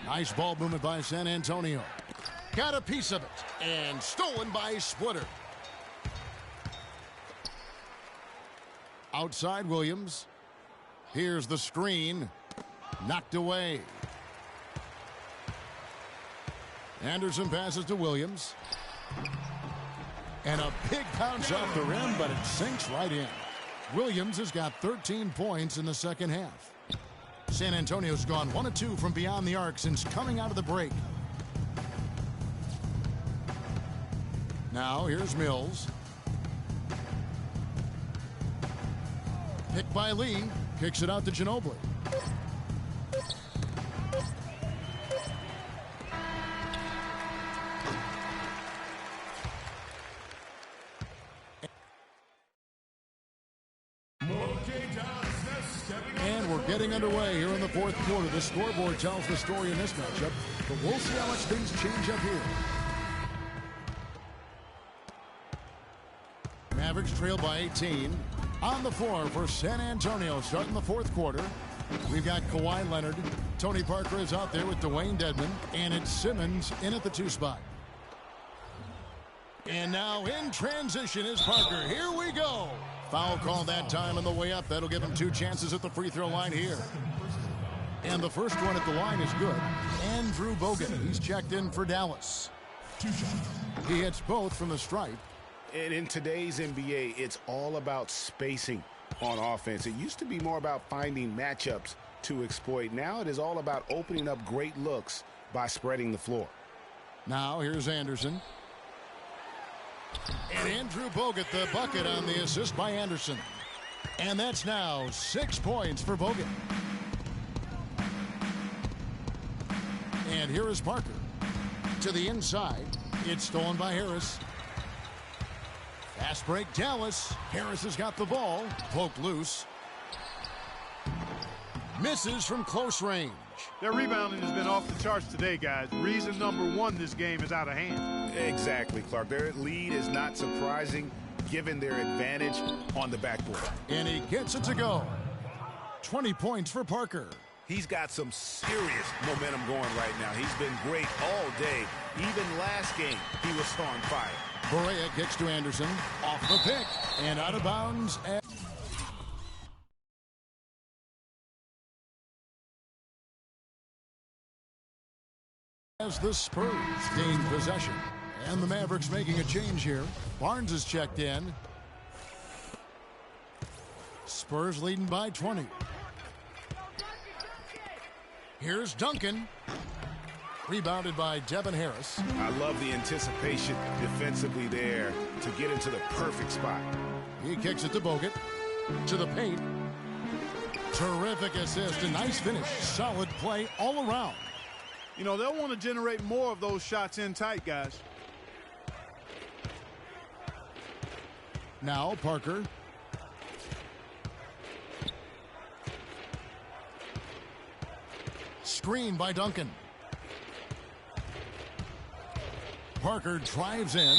B: Nice ball movement by San Antonio. Got a piece of it. And stolen by Splitter. Outside Williams. Here's the screen. Knocked away. Anderson passes to Williams. And a big bounce off the rim, but it sinks right in. Williams has got 13 points in the second half. San Antonio's gone 1 of 2 from beyond the arc since coming out of the break. Now here's Mills. Picked by Lee. Kicks it out to Ginobili. And we're getting getting underway here in the fourth quarter. The scoreboard tells the story in this matchup, but we'll see how much things change up here. Mavericks trail by 18. On the floor for San Antonio starting the fourth quarter. We've got Kawhi Leonard. Tony Parker is out there with Dwayne Dedmon. And it's Simmons in at the 2 spot. And now in transition is Parker. Here we go. Foul call that time on the way up. That'll give him 2 chances at the free throw line here. And the first one at the line is good. Andrew Bogut. He's checked in for Dallas. He hits both from the stripe.
C: And in today's NBA, it's all about spacing on offense. It used to be more about finding matchups to exploit. Now it is all about opening up great looks by spreading the floor.
B: Now here's Anderson. And Andrew Bogut, the bucket on the assist by Anderson. And that's now 6 points for Bogut. And here is Parker. To the inside. It's stolen by Harris. Fast break, Dallas. Harris has got the ball. Poked loose. Misses from close range.
D: Their rebounding has been off the charts today, guys. Reason number 1, this game is out of hand.
C: Exactly, Clark. Their lead is not surprising given their advantage on the backboard.
B: And he gets it to go. 20 points for Parker.
C: He's got some serious momentum going right now. He's been great all day. Even last game, he was on fire.
B: Barea kicks to Anderson. Off the pick. And out of bounds. As the Spurs gain possession. And the Mavericks making a change here. Barnes is checked in. Spurs leading by 20. Here's Duncan. Rebounded by Devin Harris.
C: I love the anticipation defensively there to get into the perfect spot.
B: He kicks it to Bogut. To the paint. Terrific assist. A nice finish. Solid play all around.
D: You know, they'll want to generate more of those shots in tight, guys.
B: Now Parker. Screen by Duncan. Parker drives in.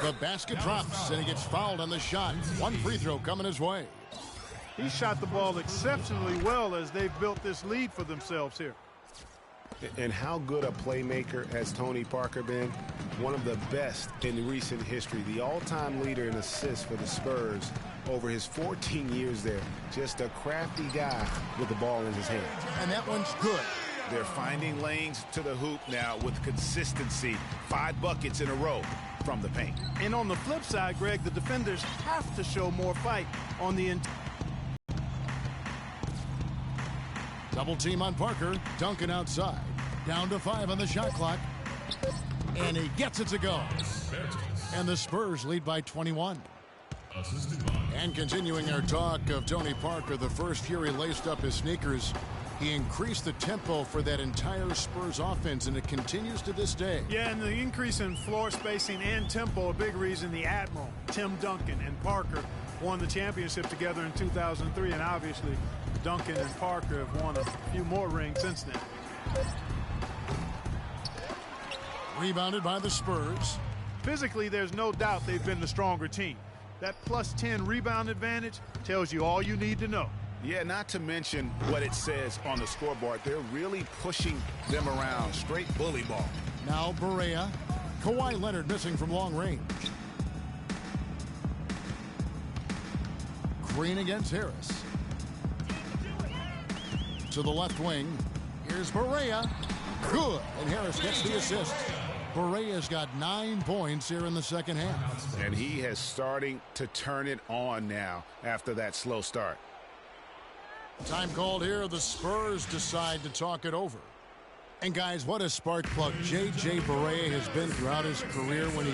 B: The basket drops, and he gets fouled on the shot. 1 free throw coming his way.
D: He shot the ball exceptionally well as they've built this lead for themselves here.
C: And how good a playmaker has Tony Parker been? One of the best in recent history. The all-time leader in assists for the Spurs over his 14 years there. Just a crafty guy with the ball in his hand.
B: And that one's good.
C: They're finding lanes to the hoop now with consistency. 5 buckets in a row from the paint.
D: And on the flip side, Greg, the defenders have to show more fight on the
B: Double team on Parker. Duncan outside. Down to 5 on the shot clock. And he gets it to go. And the Spurs lead by 21. And continuing our talk of Tony Parker, the first year he laced up his sneakers, he increased the tempo for that entire Spurs offense, and it continues to this day.
D: Yeah, and the increase in floor spacing and tempo, a big reason the Admiral, Tim Duncan, and Parker won the championship together in 2003, and obviously Duncan and Parker have won a few more rings since then.
B: Rebounded by the Spurs.
D: Physically, there's no doubt they've been the stronger team. That plus 10 rebound advantage tells you all you need to know.
C: Yeah, not to mention what it says on the scoreboard. They're really pushing them around. Straight bully ball.
B: Now Barea. Kawhi Leonard missing from long range. Green against Harris. To the left wing. Here's Barea. Good. And Harris gets the assist. Barea's got 9 points here in the second half.
C: And he has starting to turn it on now after that slow start.
B: Time called here. The Spurs decide to talk it over. And guys, what a spark plug J.J. Barea has been throughout his career. When he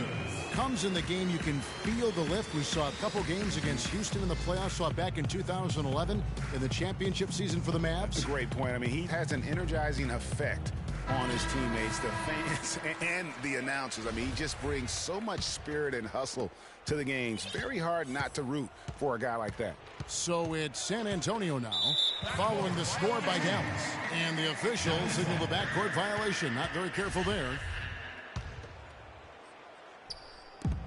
B: comes in the game, you can feel the lift. We saw a couple games against Houston in the playoffs. Saw it back in 2011 in the championship season for the Mavs.
C: That's a great point. I mean, he has an energizing effect on his teammates, the fans, and the announcers. I mean, he just brings so much spirit and hustle to the games. Very hard not to root for a guy like that.
B: So it's San Antonio now, following the score by Dallas. And the officials signal the backcourt violation. Not very careful there.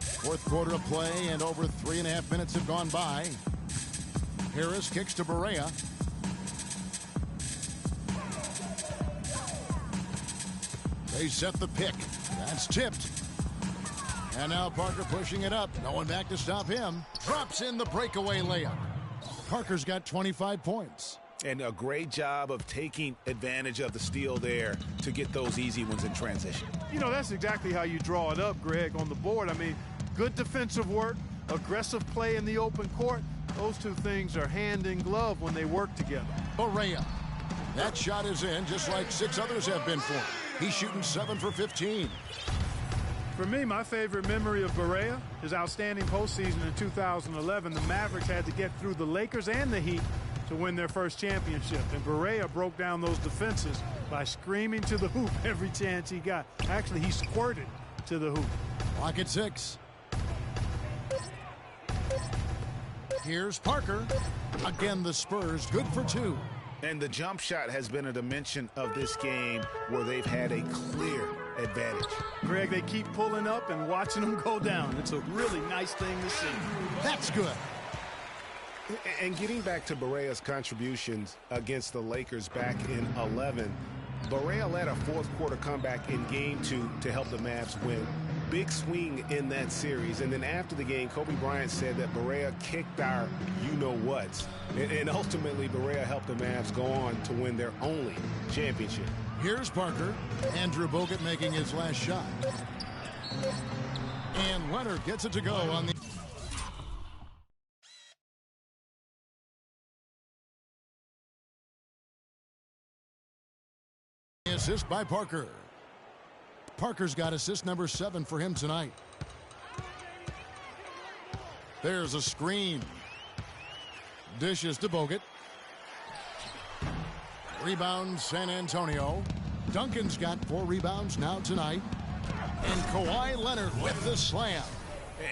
B: Fourth quarter of play, and over 3.5 minutes have gone by. Harris kicks to Barea. They set the pick. That's tipped. And now Parker pushing it up. No one back to stop him. Drops in the breakaway layup. Parker's got 25 points.
C: And a great job of taking advantage of the steal there to get those easy ones in transition.
D: You know, that's exactly how you draw it up, Greg, on the board. I mean, good defensive work, aggressive play in the open court. Those two things are hand in glove when they work together.
B: Barea. That shot is in, just like 6 others have been for him. He's shooting 7 for 15.
D: For me, my favorite memory of Barea, his outstanding postseason in 2011. The Mavericks had to get through the Lakers and the Heat to win their first championship. And Barea broke down those defenses by screaming to the hoop every chance he got. Actually, he squirted to the hoop.
B: Clock at 6. Here's Parker. Again, the Spurs good for 2.
C: And the jump shot has been a dimension of this game where they've had a clear advantage.
D: Greg, they keep pulling up and watching them go down. It's a really nice thing to see.
B: That's good.
C: And getting back to Barea's contributions against the Lakers back in 11, Barea led a fourth quarter comeback in game 2 to help the Mavs win. Big swing in that series. And then after the game, Kobe Bryant said that Barea kicked our you-know-whats. And ultimately, Barea helped the Mavs go on to win their only championship.
B: Here's Parker. Andrew Bogut making his last shot. And Leonard gets it to go on the... assist by Parker. Parker's got assist number 7 for him tonight. There's a screen. Dishes to Bogut. Rebound San Antonio. Duncan's got 4 rebounds now tonight. And Kawhi Leonard with the slam.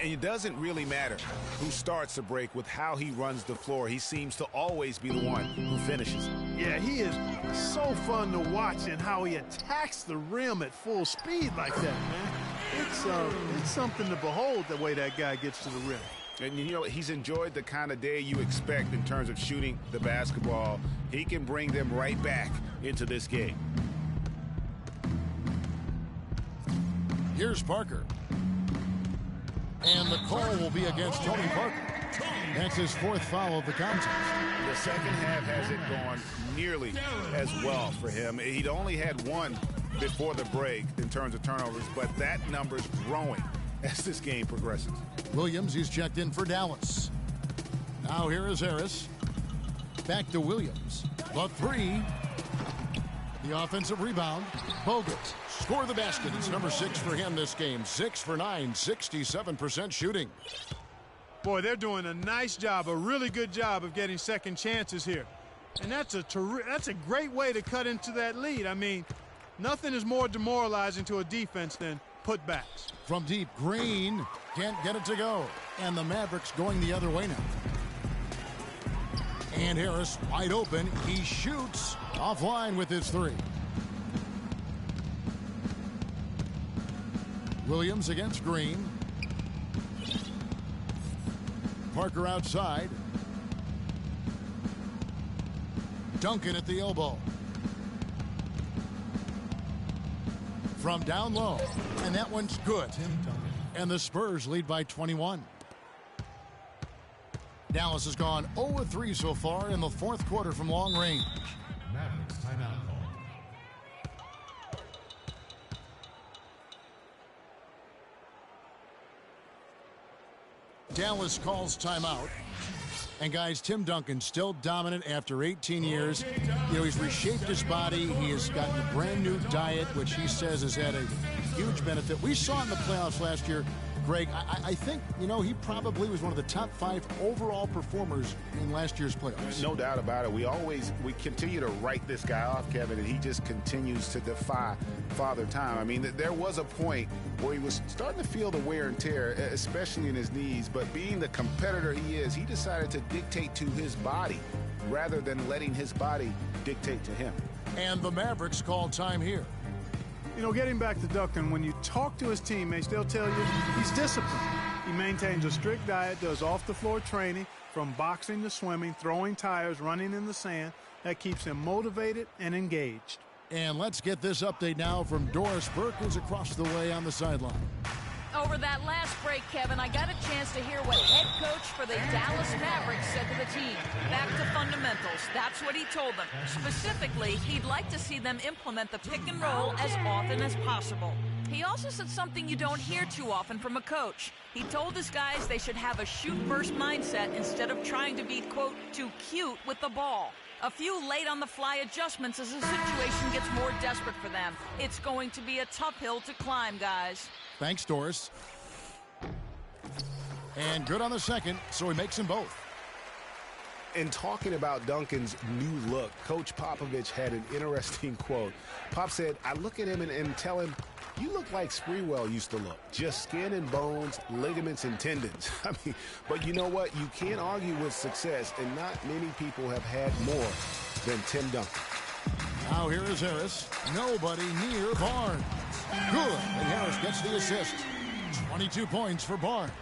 C: And it doesn't really matter who starts the break with how he runs the floor. He seems to always be the one who finishes.
D: Yeah, he is so fun to watch, and how he attacks the rim at full speed like that, man. It's something to behold, the way that guy gets to the rim.
C: And, you know, he's enjoyed the kind of day you expect in terms of shooting the basketball. He can bring them right back into this game.
B: Here's Parker. And the call will be against Tony Parker. That's his 4th foul of the contest.
C: The second half hasn't gone nearly as well for him. He'd only had 1 before the break in terms of turnovers, but that number's growing as this game progresses.
B: Williams, he's checked in for Dallas. Now here is Harris. Back to Williams. The 3. The offensive rebound. Bogut. Score the basket. It's number 6 for him this game. 6 for 9, 67% shooting.
D: Boy, they're doing a nice job, a really good job of getting second chances here. And that's a great way to cut into that lead. I mean, nothing is more demoralizing to a defense than putbacks.
B: From deep, Green can't get it to go. And the Mavericks going the other way now. And Harris wide open. He shoots offline with his 3. Williams against Green. Parker outside. Duncan at the elbow. From down low. And that one's good. And the Spurs lead by 21. Dallas has gone 0-3 so far in the 4th quarter from long range.
A: Mavericks timeout call.
B: Dallas calls timeout. And guys, Tim Duncan still dominant after 18 years. You know, he's reshaped his body. He has gotten a brand new diet, which he says has had a huge benefit. We saw in the playoffs last year, Greg, I think, he probably was one of the top 5 overall performers in last year's playoffs.
C: No doubt about it. We continue to write this guy off, Kevin, and he just continues to defy Father Time. I mean, there was a point where he was starting to feel the wear and tear, especially in his knees, but being the competitor he is, he decided to dictate to his body rather than letting his body dictate to him.
B: And the Mavericks call time here.
D: Getting back to Duncan, when you talk to his teammates, they'll tell you he's disciplined. He maintains a strict diet, does off-the-floor training, from boxing to swimming, throwing tires, running in the sand. That keeps him motivated and engaged.
B: And let's get this update now from Doris Burke, who's across the way on the sideline.
E: Over that last break, Kevin, I got a chance to hear what head coach for the Dallas Mavericks said to the team. Back to fundamentals. That's what he told them. Specifically, he'd like to see them implement the pick and roll as often as possible. He also said something you don't hear too often from a coach. He told his guys they should have a shoot-first mindset instead of trying to be, quote, too cute with the ball. A few late-on-the-fly adjustments as the situation gets more desperate for them. It's going to be a tough hill to climb, guys.
B: Thanks, Doris. And good on the second, so he makes them both.
C: In talking about Duncan's new look, Coach Popovich had an interesting quote. Pop said, I look at him and tell him, you look like Sprewell used to look. Just skin and bones, ligaments and tendons. But you know what? You can't argue with success, and not many people have had more than Tim Duncan.
B: Now here is Harris. Nobody near Barnes. Good. And Harris gets the assist. 22 points for Barnes.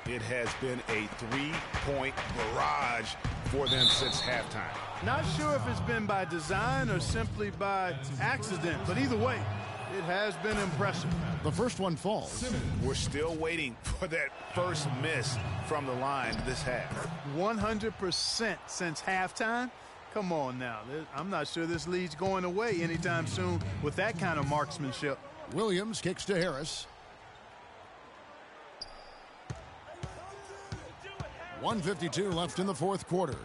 C: It has been a 3-point barrage for them since halftime.
D: Not sure if it's been by design or simply by accident, but either way, it has been impressive.
B: The first one falls.
C: We're still waiting for that first miss from the line this half.
D: 100% since halftime? Come on now. I'm not sure this lead's going away anytime soon with that kind of marksmanship.
B: Williams kicks to Harris. 1:52 left in the fourth quarter.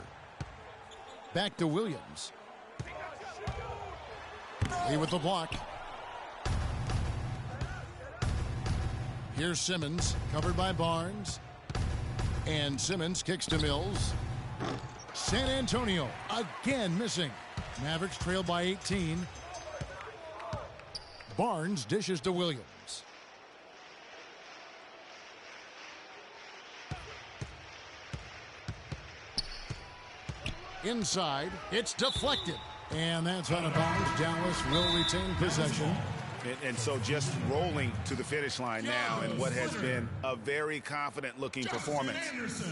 B: Back to Williams. Lee with the block. Here's Simmons, covered by Barnes. And Simmons kicks to Mills. San Antonio again missing. Mavericks trail by 18. Barnes dishes to Williams. Inside, it's deflected. And that's out of bounds. Dallas will retain possession.
C: And so just rolling to the finish line now in what has been a very confident-looking performance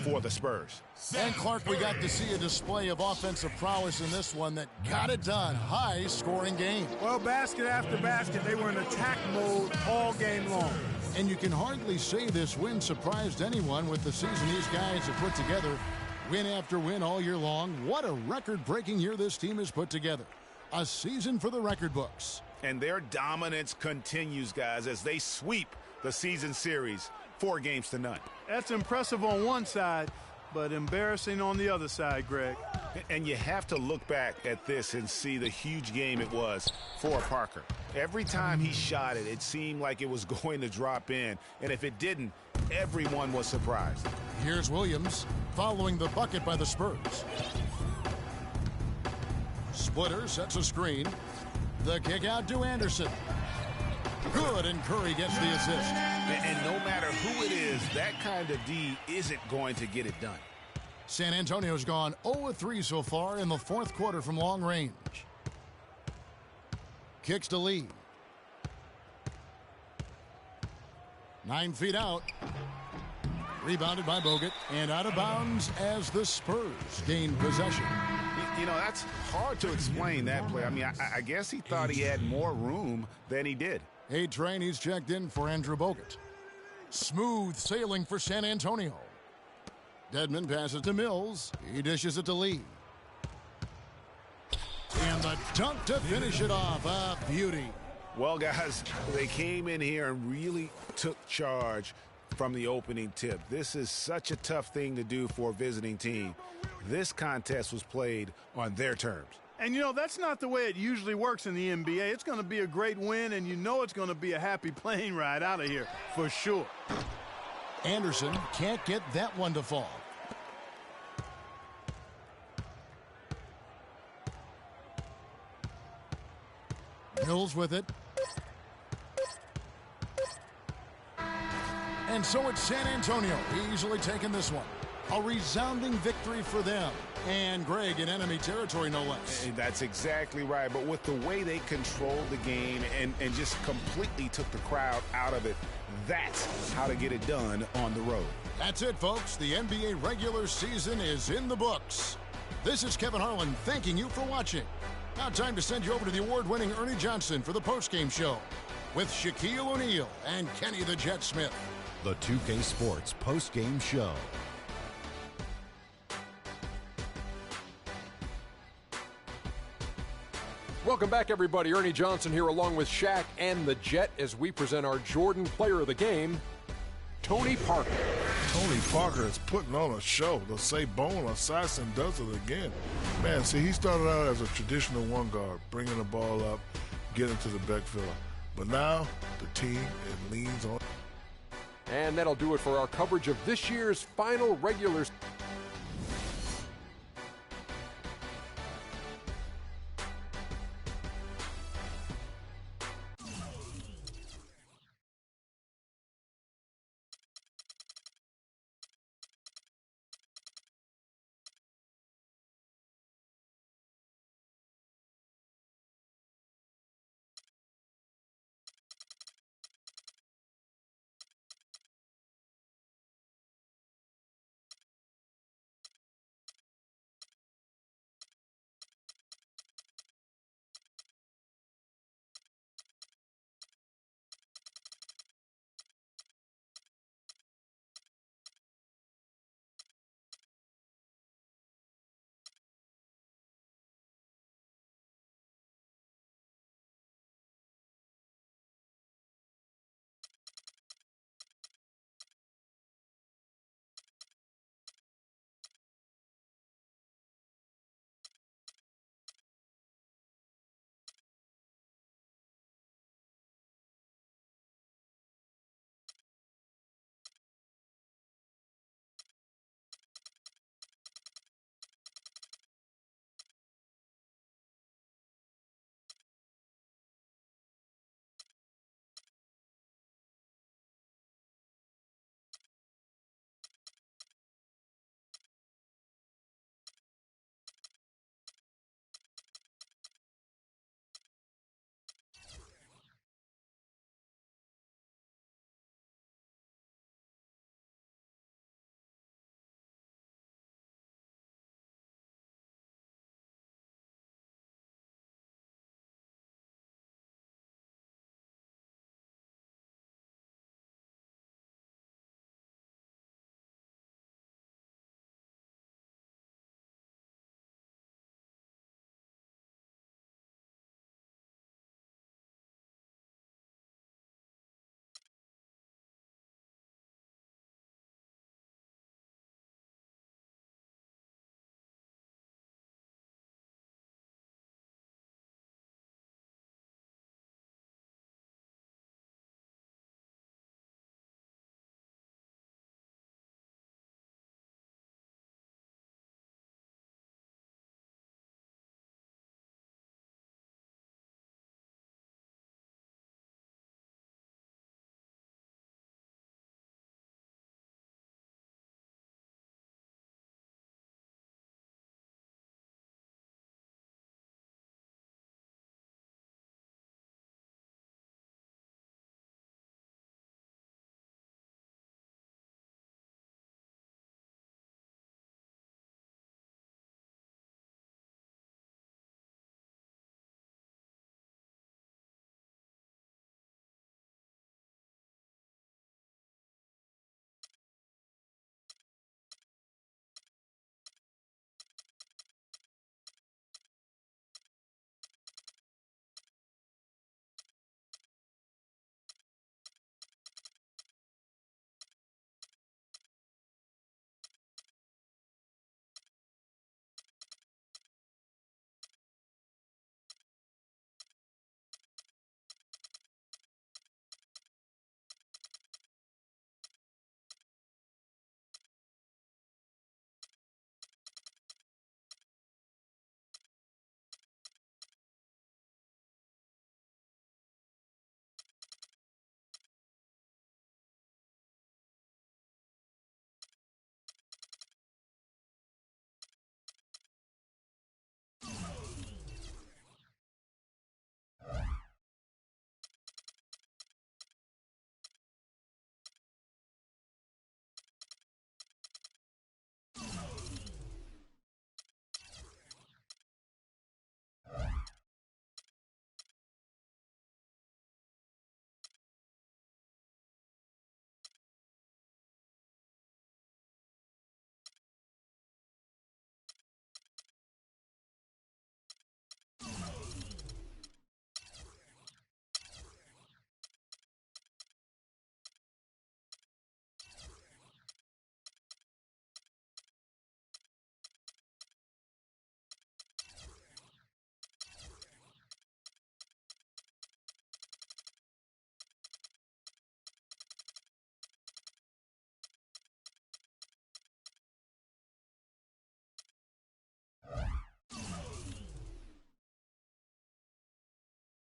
C: for the Spurs.
B: And, Clark, we got to see a display of offensive prowess in this one that got it done. High-scoring game.
D: Well, basket after basket, they were in attack mode all game long.
B: And you can hardly say this win surprised anyone with the season these guys have put together. Win after win all year long. What a record-breaking year this team has put together. A season for the record books.
C: And their dominance continues, guys, as they sweep the season series 4-0.
D: That's impressive on one side, but embarrassing on the other side, Greg.
C: And you have to look back at this and see the huge game it was for Parker. Every time he shot it, it seemed like it was going to drop in. And if it didn't, everyone was surprised.
B: Here's Williams following the bucket by the Spurs. Splitter sets a screen. The kick out to Anderson. Good, and Curry gets the assist.
C: And no matter who it is, that kind of D isn't going to get it done.
B: San Antonio's gone 0-3 so far in the fourth quarter from long range. Kicks to Lee. 9 feet out. Rebounded by Bogut and out of bounds as the Spurs gain possession.
C: You know, that's hard to explain that play. I mean, I guess he thought he had more room than he did.
B: A-Train, he's checked in for Andrew Bogut. Smooth sailing for San Antonio. Dedmon passes to Mills. He dishes it to Lee. And the dunk to finish it off. A beauty.
C: Well, guys, they came in here and really took charge from the opening tip. This is such a tough thing to do for a visiting team. This contest was played on their terms.
D: And, you know, that's not the way it usually works in the NBA. It's going to be a great win, and you know it's going to be a happy plane ride out of here for sure.
B: Anderson can't get that one to fall. Mills with it. And so it's San Antonio easily taking this one. A resounding victory for them. And Greg in enemy territory, no less.
C: And that's exactly right. But with the way they controlled the game and just completely took the crowd out of it, that's how to get it done on the road.
B: That's it, folks. The NBA regular season is in the books. This is Kevin Harlan thanking you for watching. Now time to send you over to the award-winning Ernie Johnson for the postgame show with Shaquille O'Neal and Kenny the Jet Smith.
A: The 2K Sports postgame show.
H: Welcome back, everybody. Ernie Johnson here along with Shaq and the Jet as we present our Jordan Player of the Game, Tony Parker.
I: Tony Parker is putting on a show. The Say Bone Assassin does it again. Man, see, he started out as a traditional one guard, bringing the ball up, getting to the backfield. But now the team leans on.
H: And that'll do it for our coverage of this year's final regular